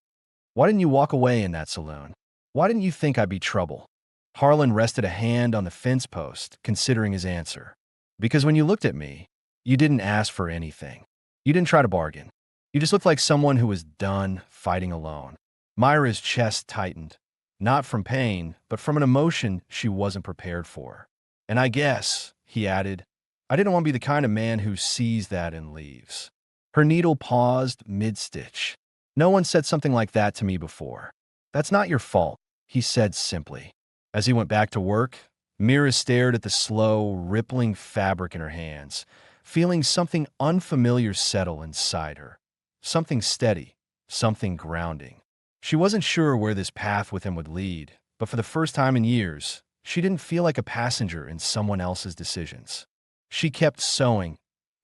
Why didn't you walk away in that saloon? Why didn't you think I'd be trouble?" Harlan rested a hand on the fence post, considering his answer. "Because when you looked at me, you didn't ask for anything. You didn't try to bargain. You just looked like someone who was done fighting alone." Myra's chest tightened, not from pain, but from an emotion she wasn't prepared for. "And I guess," he added, "I didn't want to be the kind of man who sees that and leaves." Her needle paused mid-stitch. "No one said something like that to me before." "That's not your fault," he said simply. As he went back to work, Mira stared at the slow, rippling fabric in her hands, feeling something unfamiliar settle inside her. Something steady, something grounding. She wasn't sure where this path with him would lead, but for the first time in years, she didn't feel like a passenger in someone else's decisions. She kept sewing,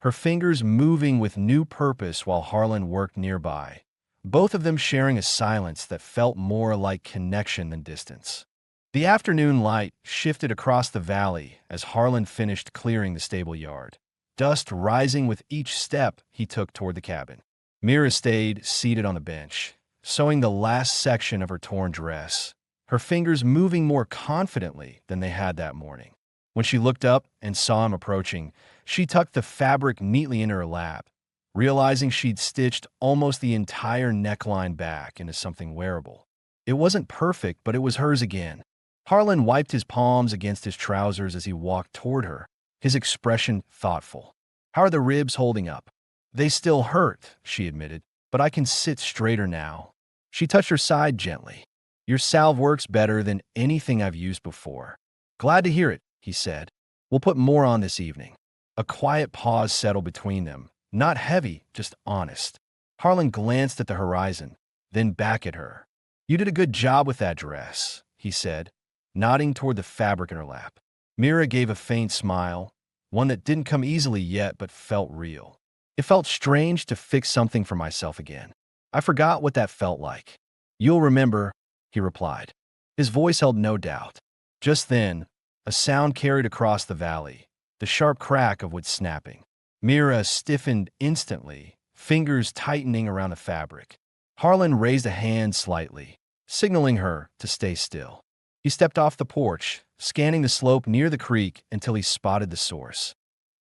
her fingers moving with new purpose while Harlan worked nearby, both of them sharing a silence that felt more like connection than distance. The afternoon light shifted across the valley as Harlan finished clearing the stable yard, dust rising with each step he took toward the cabin. Mira stayed seated on the bench, sewing the last section of her torn dress, her fingers moving more confidently than they had that morning. When she looked up and saw him approaching, she tucked the fabric neatly in her lap, realizing she'd stitched almost the entire neckline back into something wearable. It wasn't perfect, but it was hers again. Harlan wiped his palms against his trousers as he walked toward her, his expression thoughtful. "How are the ribs holding up?" "They still hurt," she admitted, "but I can sit straighter now." She touched her side gently. "Your salve works better than anything I've used before." "Glad to hear it," he said. "We'll put more on this evening." A quiet pause settled between them, not heavy, just honest. Harlan glanced at the horizon, then back at her. "You did a good job with that dress," he said, nodding toward the fabric in her lap. Mira gave a faint smile, one that didn't come easily yet but felt real. "It felt strange to fix something for myself again. I forgot what that felt like." "You'll remember," he replied. His voice held no doubt. Just then, a sound carried across the valley, the sharp crack of wood snapping. Mira stiffened instantly, fingers tightening around the fabric. Harlan raised a hand slightly, signaling her to stay still. He stepped off the porch, scanning the slope near the creek until he spotted the source.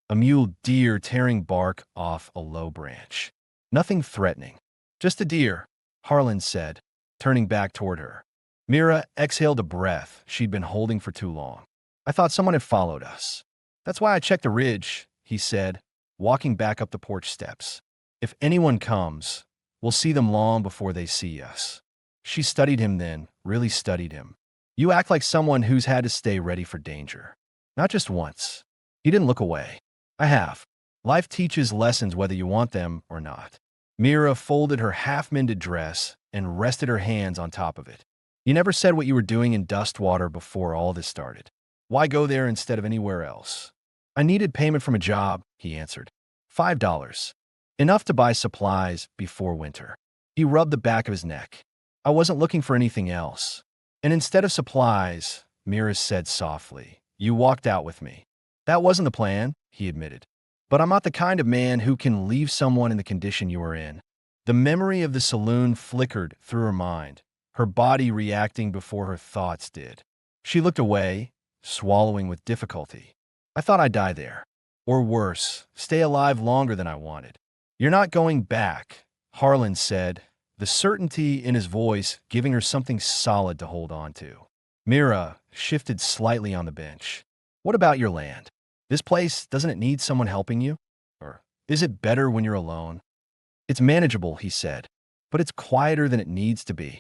A mule deer tearing bark off a low branch. Nothing threatening. "Just a deer," Harlan said, turning back toward her. Mira exhaled a breath she'd been holding for too long. "I thought someone had followed us." "That's why I checked the ridge," he said, walking back up the porch steps. "If anyone comes, we'll see them long before they see us." She studied him then, really studied him. "You act like someone who's had to stay ready for danger." "Not just once." He didn't look away. "I have. Life teaches lessons whether you want them or not." Mira folded her half-mended dress and rested her hands on top of it. "You never said what you were doing in Dustwater before all this started. Why go there instead of anywhere else?" "I needed payment from a job," he answered. $5. Enough to buy supplies before winter. He rubbed the back of his neck. "I wasn't looking for anything else." "And instead of supplies," Mira said softly, "you walked out with me." "That wasn't the plan," he admitted. "But I'm not the kind of man who can leave someone in the condition you were in." The memory of the saloon flickered through her mind, her body reacting before her thoughts did. She looked away, swallowing with difficulty. I thought I'd die there. Or worse, stay alive longer than I wanted. You're not going back, Harlan said, the certainty in his voice giving her something solid to hold on to. Mira shifted slightly on the bench. What about your land? This place, doesn't it need someone helping you? Or is it better when you're alone? It's manageable, he said, but it's quieter than it needs to be.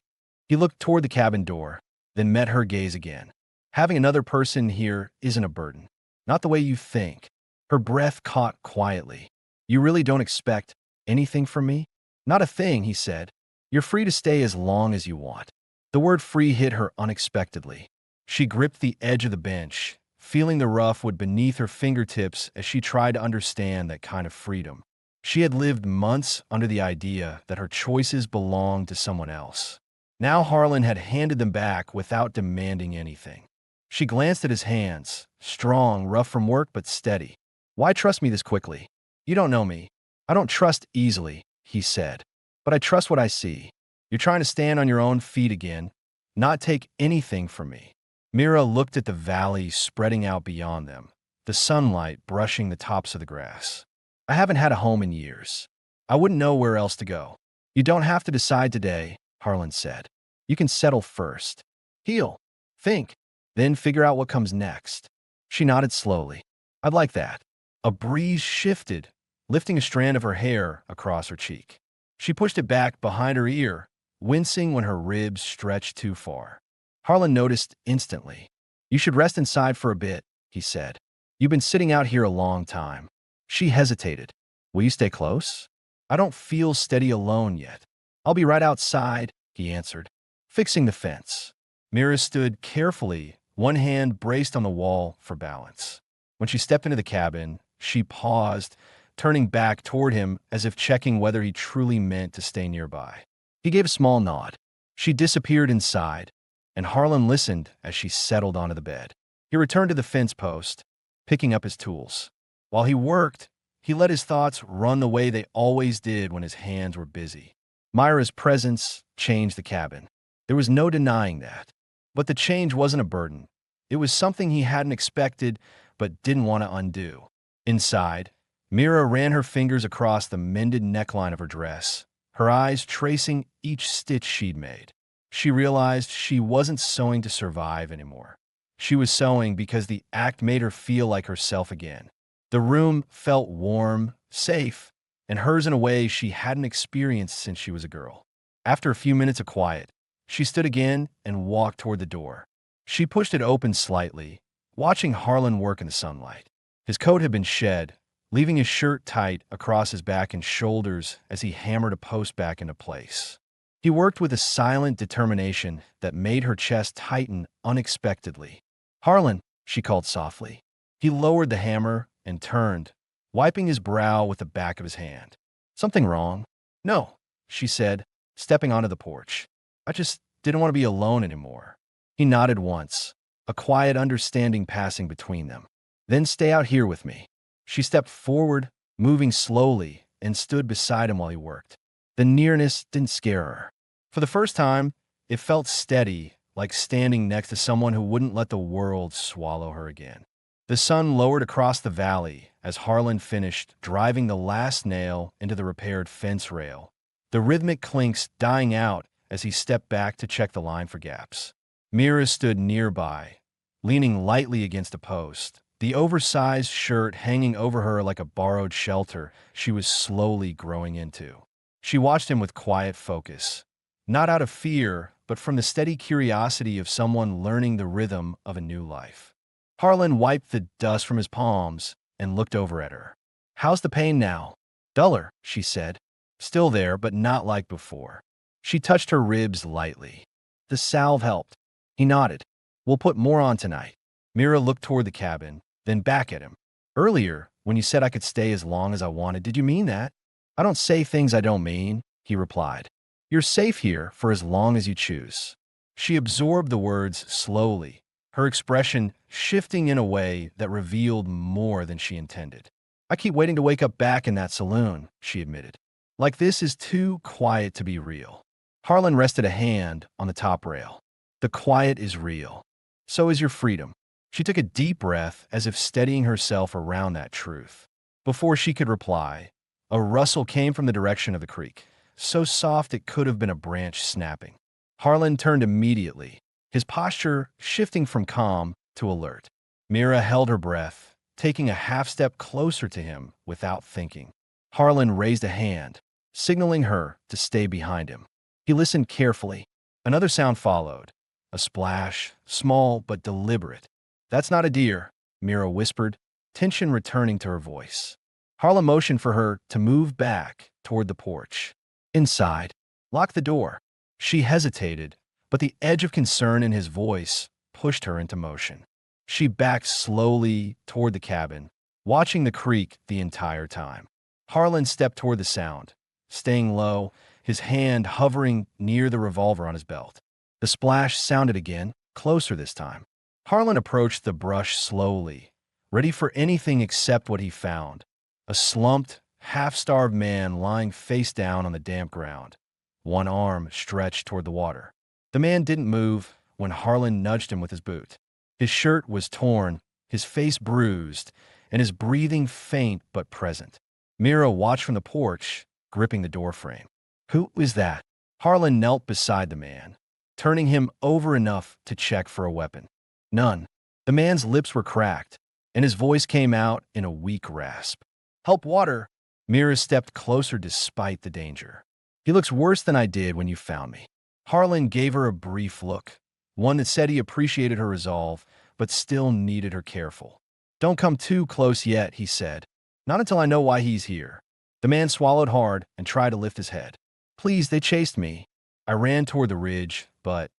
He looked toward the cabin door, then met her gaze again. Having another person here isn't a burden. Not the way you think. Her breath caught quietly. You really don't expect anything from me? Not a thing, he said. You're free to stay as long as you want. The word free hit her unexpectedly. She gripped the edge of the bench, feeling the rough wood beneath her fingertips as she tried to understand that kind of freedom. She had lived months under the idea that her choices belonged to someone else. Now Harlan had handed them back without demanding anything. She glanced at his hands, strong, rough from work, but steady. Why trust me this quickly? You don't know me. I don't trust easily, he said. But I trust what I see. You're trying to stand on your own feet again, not take anything from me. Mira looked at the valley spreading out beyond them, the sunlight brushing the tops of the grass. I haven't had a home in years. I wouldn't know where else to go. You don't have to decide today, Harlan said. You can settle first. Heal. Think. Then figure out what comes next. She nodded slowly. I'd like that. A breeze shifted, lifting a strand of her hair across her cheek. She pushed it back behind her ear, wincing when her ribs stretched too far. Harlan noticed instantly. You should rest inside for a bit, he said. You've been sitting out here a long time. She hesitated. Will you stay close? I don't feel steady alone yet. I'll be right outside, he answered, fixing the fence. Mira stood carefully, one hand braced on the wall for balance. When she stepped into the cabin, she paused, turning back toward him as if checking whether he truly meant to stay nearby. He gave a small nod. She disappeared inside, and Harlan listened as she settled onto the bed. He returned to the fence post, picking up his tools. While he worked, he let his thoughts run the way they always did when his hands were busy. Myra's presence changed the cabin. There was no denying that. But the change wasn't a burden. It was something he hadn't expected but didn't want to undo. Inside, Mira ran her fingers across the mended neckline of her dress, her eyes tracing each stitch she'd made. She realized she wasn't sewing to survive anymore. She was sewing because the act made her feel like herself again. The room felt warm, safe, and hers in a way she hadn't experienced since she was a girl. After a few minutes of quiet, she stood again and walked toward the door. She pushed it open slightly, watching Harlan work in the sunlight. His coat had been shed, leaving his shirt tight across his back and shoulders as he hammered a post back into place. He worked with a silent determination that made her chest tighten unexpectedly. Harlan, she called softly. He lowered the hammer and turned, wiping his brow with the back of his hand. Something wrong? No, she said, stepping onto the porch. I just didn't want to be alone anymore. He nodded once, a quiet understanding passing between them. Then stay out here with me. She stepped forward, moving slowly, and stood beside him while he worked. The nearness didn't scare her. For the first time, it felt steady, like standing next to someone who wouldn't let the world swallow her again. The sun lowered across the valley as Harlan finished driving the last nail into the repaired fence rail, the rhythmic clinks dying out as he stepped back to check the line for gaps. Mira stood nearby, leaning lightly against a post, the oversized shirt hanging over her like a borrowed shelter she was slowly growing into. She watched him with quiet focus, not out of fear, but from the steady curiosity of someone learning the rhythm of a new life. Harlan wiped the dust from his palms and looked over at her. How's the pain now? Duller, she said. Still there, but not like before. She touched her ribs lightly. The salve helped. He nodded. We'll put more on tonight. Mira looked toward the cabin, then back at him. Earlier, when you said I could stay as long as I wanted, did you mean that? I don't say things I don't mean, he replied. You're safe here for as long as you choose. She absorbed the words slowly, her expression shifting in a way that revealed more than she intended. I keep waiting to wake up back in that saloon, she admitted. Like this is too quiet to be real. Harlan rested a hand on the top rail. The quiet is real. So is your freedom. She took a deep breath as if steadying herself around that truth. Before she could reply, a rustle came from the direction of the creek, so soft it could have been a branch snapping. Harlan turned immediately, his posture shifting from calm to alert. Mira held her breath, taking a half step closer to him without thinking. Harlan raised a hand, signaling her to stay behind him. He listened carefully. Another sound followed, a splash, small but deliberate. "That's not a deer," Mira whispered, tension returning to her voice. Harlan motioned for her to move back toward the porch. "Inside. Lock the door." She hesitated, but the edge of concern in his voice pushed her into motion. She backed slowly toward the cabin, watching the creek the entire time. Harlan stepped toward the sound, staying low, his hand hovering near the revolver on his belt. The splash sounded again, closer this time. Harlan approached the brush slowly, ready for anything except what he found. A slumped, half-starved man lying face down on the damp ground, one arm stretched toward the water. The man didn't move when Harlan nudged him with his boot. His shirt was torn, his face bruised, and his breathing faint but present. Mira watched from the porch, gripping the doorframe. "Who is that?" Harlan knelt beside the man, turning him over enough to check for a weapon. "None." The man's lips were cracked, and his voice came out in a weak rasp. "Help, water!" Mira stepped closer despite the danger. "He looks worse than I did when you found me." Harlan gave her a brief look, one that said he appreciated her resolve, but still needed her careful. "Don't come too close yet," he said. "Not until I know why he's here." The man swallowed hard and tried to lift his head. "Please, they chased me. I ran toward the ridge, but—"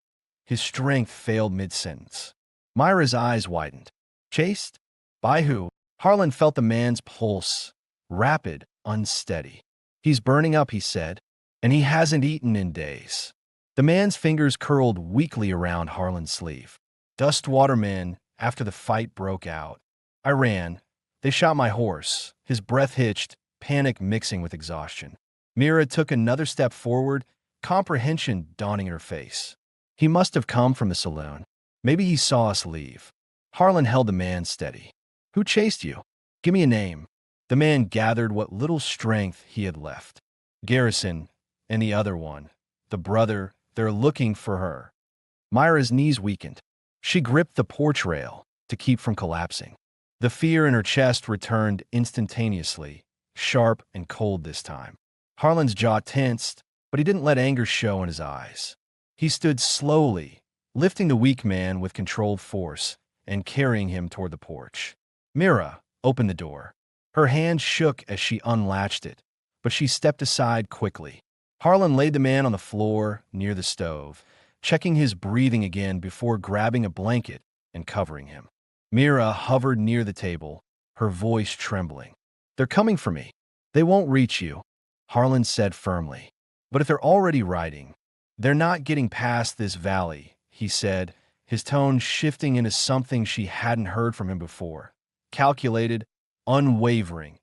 His strength failed mid-sentence. Myra's eyes widened. "Chased? By who?" Harlan felt the man's pulse, rapid, unsteady. "He's burning up," he said, "and he hasn't eaten in days." The man's fingers curled weakly around Harlan's sleeve. "Dustwater men, after the fight broke out. I ran. They shot my horse." His breath hitched, panic mixing with exhaustion. Mira took another step forward, comprehension dawning in her face. "He must have come from the saloon. Maybe he saw us leave." Harlan held the man steady. "Who chased you? Give me a name." The man gathered what little strength he had left. "Garrison, and the other one. The brother, they're looking for her." Myra's knees weakened. She gripped the porch rail to keep from collapsing. The fear in her chest returned instantaneously, sharp and cold this time. Harlan's jaw tensed, but he didn't let anger show in his eyes. He stood slowly, lifting the weak man with controlled force and carrying him toward the porch. Mira opened the door. Her hand shook as she unlatched it, but she stepped aside quickly. Harlan laid the man on the floor near the stove, checking his breathing again before grabbing a blanket and covering him. Mira hovered near the table, her voice trembling. "They're coming for me. They won't reach you," Harlan said firmly. "But if they're already riding, they're not getting past this valley," he said, his tone shifting into something she hadn't heard from him before. Calculated, unwavering,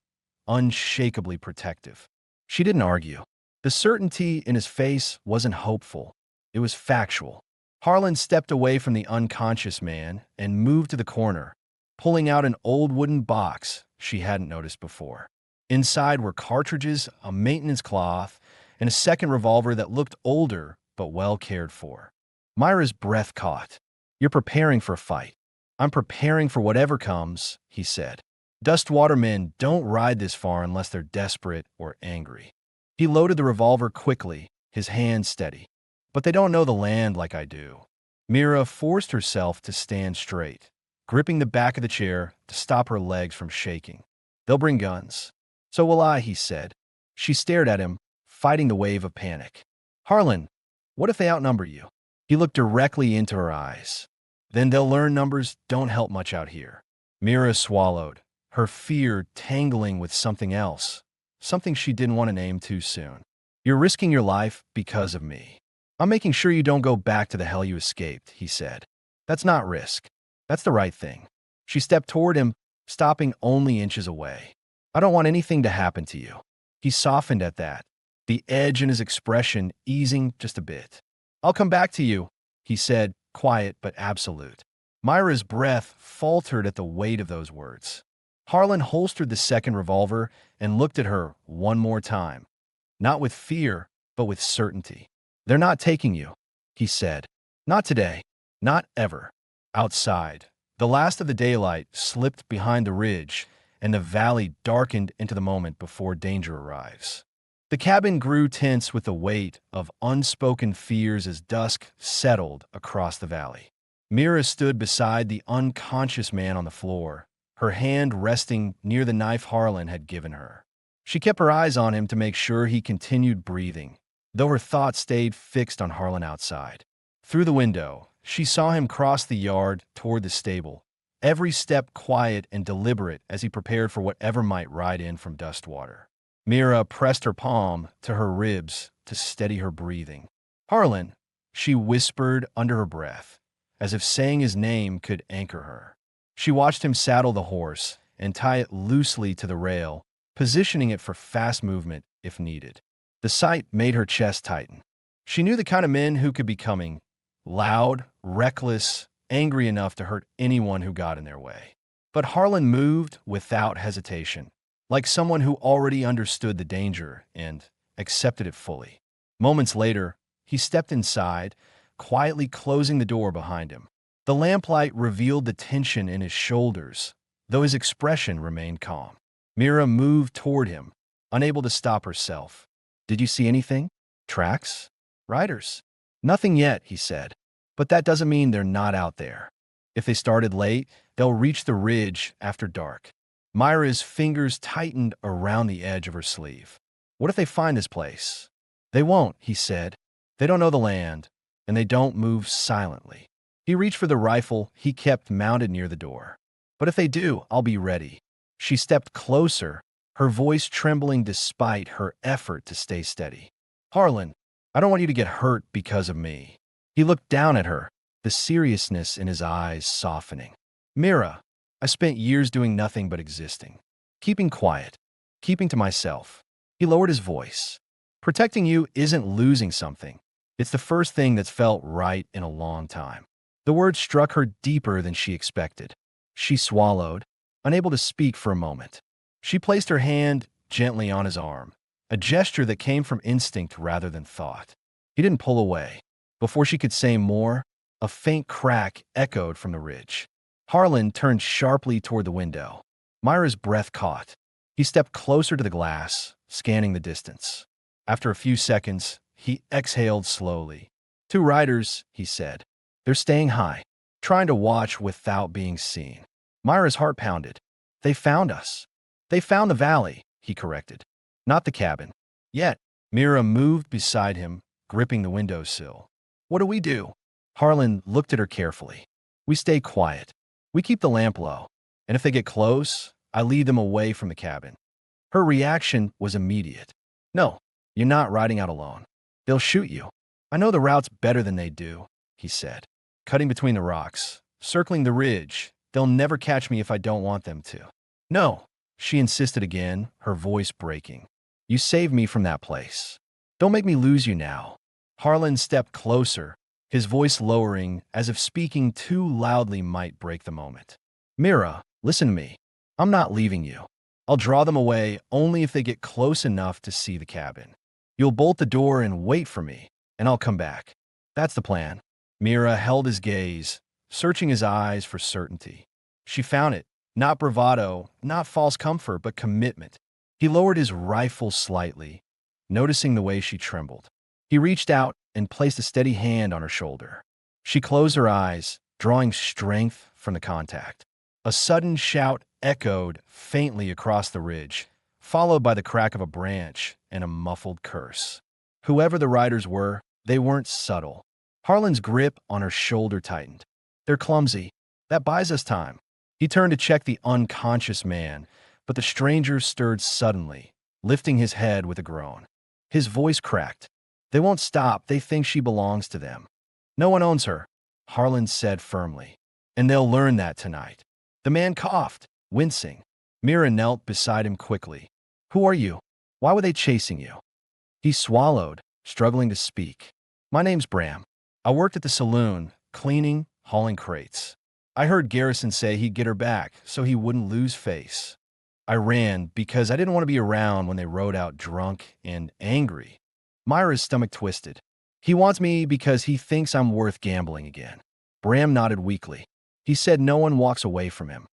unshakably protective. She didn't argue. The certainty in his face wasn't hopeful. It was factual. Harlan stepped away from the unconscious man and moved to the corner, pulling out an old wooden box she hadn't noticed before. Inside were cartridges, a maintenance cloth, and a second revolver that looked older but well cared for. Myra's breath caught. "You're preparing for a fight." "I'm preparing for whatever comes," he said. "Dustwater men don't ride this far unless they're desperate or angry." He loaded the revolver quickly, his hand steady. "But they don't know the land like I do." Mira forced herself to stand straight, gripping the back of the chair to stop her legs from shaking. "They'll bring guns." "So will I," he said. She stared at him, fighting the wave of panic. "Harlan, what if they outnumber you?" He looked directly into her eyes. "Then they'll learn numbers don't help much out here." Mira swallowed, her fear tangling with something else, something she didn't want to name too soon. "You're risking your life because of me. I'm making sure you don't go back to the hell you escaped," he said. "That's not risk. That's the right thing." She stepped toward him, stopping only inches away. "I don't want anything to happen to you." He softened at that, the edge in his expression easing just a bit. "I'll come back to you," he said, quiet but absolute. Myra's breath faltered at the weight of those words. Harlan holstered the second revolver and looked at her one more time, not with fear, but with certainty. "They're not taking you," he said. "Not today. Not ever." Outside, the last of the daylight slipped behind the ridge, and the valley darkened into the moment before danger arrives. The cabin grew tense with the weight of unspoken fears as dusk settled across the valley. Mira stood beside the unconscious man on the floor, her hand resting near the knife Harlan had given her. She kept her eyes on him to make sure he continued breathing, though her thoughts stayed fixed on Harlan outside. Through the window, she saw him cross the yard toward the stable, every step quiet and deliberate as he prepared for whatever might ride in from Dustwater. Mira pressed her palm to her ribs to steady her breathing. "Harlan," she whispered under her breath, as if saying his name could anchor her. She watched him saddle the horse and tie it loosely to the rail, positioning it for fast movement if needed. The sight made her chest tighten. She knew the kind of men who could be coming, loud, reckless, angry enough to hurt anyone who got in their way. But Harlan moved without hesitation, like someone who already understood the danger and accepted it fully. Moments later, he stepped inside, quietly closing the door behind him. The lamplight revealed the tension in his shoulders, though his expression remained calm. Mira moved toward him, unable to stop herself. "Did you see anything? Tracks? Riders?" "Nothing yet," he said. "But that doesn't mean they're not out there. If they started late, they'll reach the ridge after dark." Myra's fingers tightened around the edge of her sleeve. "What if they find this place?" "They won't," he said. "They don't know the land, and they don't move silently." He reached for the rifle he kept mounted near the door. "But if they do, I'll be ready." She stepped closer, her voice trembling despite her effort to stay steady. "Harlan, I don't want you to get hurt because of me." He looked down at her, the seriousness in his eyes softening. "Mira, I spent years doing nothing but existing, keeping quiet, keeping to myself." He lowered his voice. "Protecting you isn't losing something. It's the first thing that's felt right in a long time." The words struck her deeper than she expected. She swallowed, unable to speak for a moment. She placed her hand gently on his arm, a gesture that came from instinct rather than thought. He didn't pull away. Before she could say more, a faint crack echoed from the ridge. Harlan turned sharply toward the window. Myra's breath caught. He stepped closer to the glass, scanning the distance. After a few seconds, he exhaled slowly. "Two riders," he said. "They're staying high, trying to watch without being seen." Myra's heart pounded. "They found us." "They found the valley," he corrected. "Not the cabin. Yet." Mira moved beside him, gripping the windowsill. "What do we do?" Harlan looked at her carefully. "We stay quiet. We keep the lamp low, and if they get close, I lead them away from the cabin." Her reaction was immediate. "No, you're not riding out alone. They'll shoot you." "I know the routes better than they do," he said, cutting between the rocks, circling the ridge. "They'll never catch me if I don't want them to." "No," she insisted again, her voice breaking. "You saved me from that place. Don't make me lose you now." Harlan stepped closer, his voice lowering as if speaking too loudly might break the moment. "Mira, listen to me. I'm not leaving you. I'll draw them away only if they get close enough to see the cabin. You'll bolt the door and wait for me, and I'll come back. That's the plan." Mira held his gaze, searching his eyes for certainty. She found it, not bravado, not false comfort, but commitment. He lowered his rifle slightly, noticing the way she trembled. He reached out and placed a steady hand on her shoulder. She closed her eyes, drawing strength from the contact. A sudden shout echoed faintly across the ridge, followed by the crack of a branch and a muffled curse. Whoever the riders were, they weren't subtle. Harlan's grip on her shoulder tightened. "They're clumsy. That buys us time." He turned to check the unconscious man, but the stranger stirred suddenly, lifting his head with a groan. His voice cracked. "They won't stop. They think she belongs to them." "No one owns her," Harlan said firmly. "And they'll learn that tonight." The man coughed, wincing. Mira knelt beside him quickly. "Who are you? Why were they chasing you?" He swallowed, struggling to speak. My name's Bram. I worked at the saloon, cleaning, hauling crates. I heard Garrison say he'd get her back so he wouldn't lose face. I ran because I didn't want to be around when they rode out drunk and angry. Myra's stomach twisted. He wants me because he thinks I'm worth gambling again. Bram nodded weakly. He said no one walks away from him.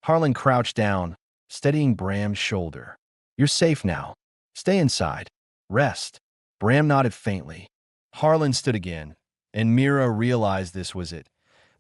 Harlan crouched down, steadying Bram's shoulder. You're safe now. Stay inside. Rest. Bram nodded faintly. Harlan stood again, and Mira realized this was it.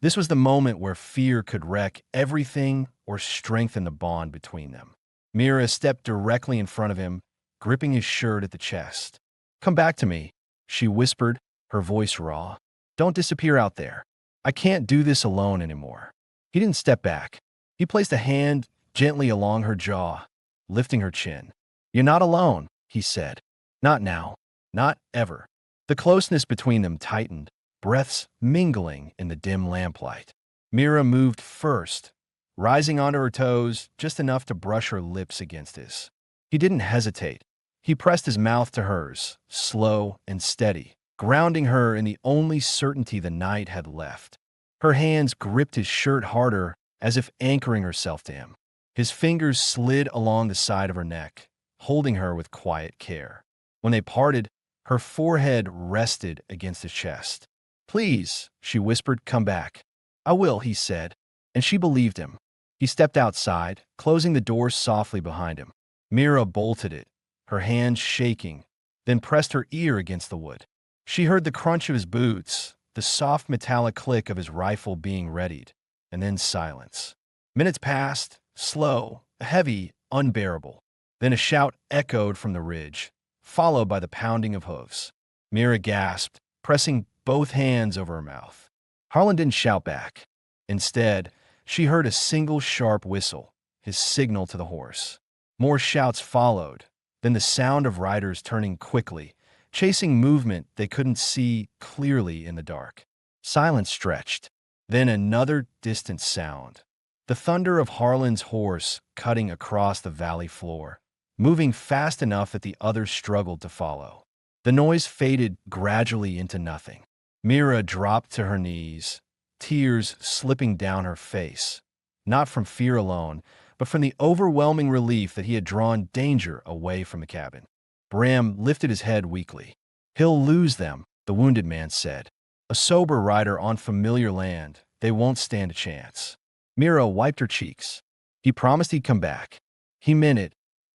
This was the moment where fear could wreck everything or strengthen the bond between them. Mira stepped directly in front of him, gripping his shirt at the chest. Come back to me, she whispered, her voice raw. Don't disappear out there. I can't do this alone anymore. He didn't step back. He placed a hand gently along her jaw, lifting her chin. You're not alone, he said. Not now. Not ever. The closeness between them tightened, breaths mingling in the dim lamplight. Mira moved first, rising onto her toes just enough to brush her lips against his. He didn't hesitate. He pressed his mouth to hers, slow and steady, grounding her in the only certainty the night had left. Her hands gripped his shirt harder, as if anchoring herself to him. His fingers slid along the side of her neck, holding her with quiet care. When they parted, her forehead rested against his chest. Please, she whispered, come back. I will, he said, and she believed him. He stepped outside, closing the door softly behind him. Mira bolted it, her hands shaking, then pressed her ear against the wood. She heard the crunch of his boots, the soft metallic click of his rifle being readied, and then silence. Minutes passed, slow, heavy, unbearable. Then a shout echoed from the ridge, followed by the pounding of hooves. Mira gasped, pressing both hands over her mouth. Harlan didn't shout back. Instead, she heard a single sharp whistle, his signal to the horse. More shouts followed, then the sound of riders turning quickly, chasing movement they couldn't see clearly in the dark. Silence stretched. Then another distant sound. The thunder of Harlan's horse cutting across the valley floor, moving fast enough that the others struggled to follow. The noise faded gradually into nothing. Mira dropped to her knees, tears slipping down her face, not from fear alone, but from the overwhelming relief that he had drawn danger away from the cabin. Bram lifted his head weakly. He'll lose them, the wounded man said. A sober rider on familiar land, they won't stand a chance. Mira wiped her cheeks. He promised he'd come back. He meant it,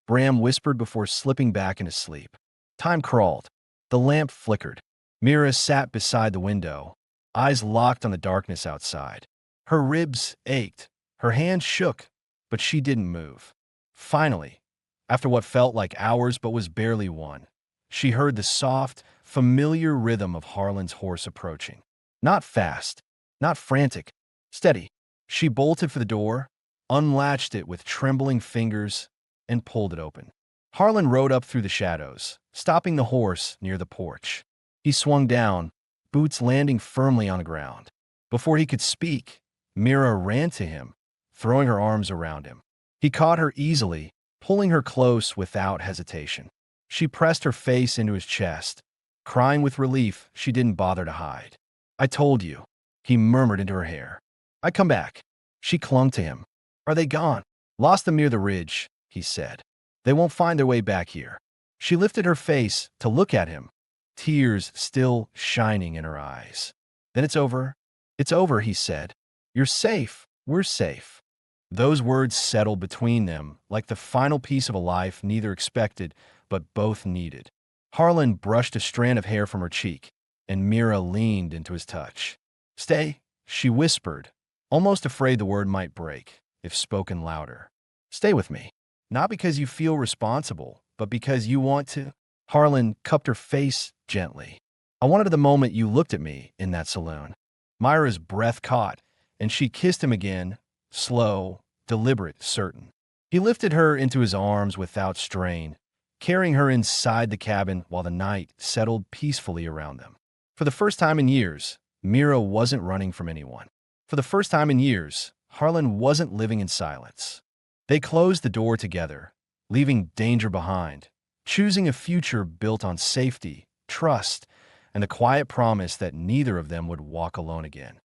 Bram whispered before slipping back into sleep. Time crawled. The lamp flickered. Mira sat beside the window, eyes locked on the darkness outside. Her ribs ached, her hands shook, but she didn't move. Finally, after what felt like hours but was barely one, she heard the soft, familiar rhythm of Harlan's horse approaching. Not fast, not frantic, steady. She bolted for the door, unlatched it with trembling fingers, and pulled it open. Harlan rode up through the shadows, stopping the horse near the porch. He swung down, boots landing firmly on the ground. Before he could speak, Mira ran to him, throwing her arms around him. He caught her easily, pulling her close without hesitation. She pressed her face into his chest, crying with relief she didn't bother to hide. I told you, he murmured into her hair. I come back. She clung to him. Are they gone? Lost them near the ridge, he said. They won't find their way back here. She lifted her face to look at him, tears still shining in her eyes. Then it's over. It's over, he said. You're safe. We're safe. Those words settled between them like the final piece of a life neither expected but both needed. Harlan brushed a strand of hair from her cheek, and Mira leaned into his touch. Stay, she whispered, almost afraid the word might break, if spoken louder. Stay with me. Not because you feel responsible, but because you want to. Harlan cupped her face gently. I wanted the moment you looked at me in that saloon. Myra's breath caught, and she kissed him again, slow, deliberate, certain. He lifted her into his arms without strain, carrying her inside the cabin while the night settled peacefully around them. For the first time in years, Mira wasn't running from anyone. For the first time in years, Harlan wasn't living in silence. They closed the door together, leaving danger behind, choosing a future built on safety, trust, and the quiet promise that neither of them would walk alone again.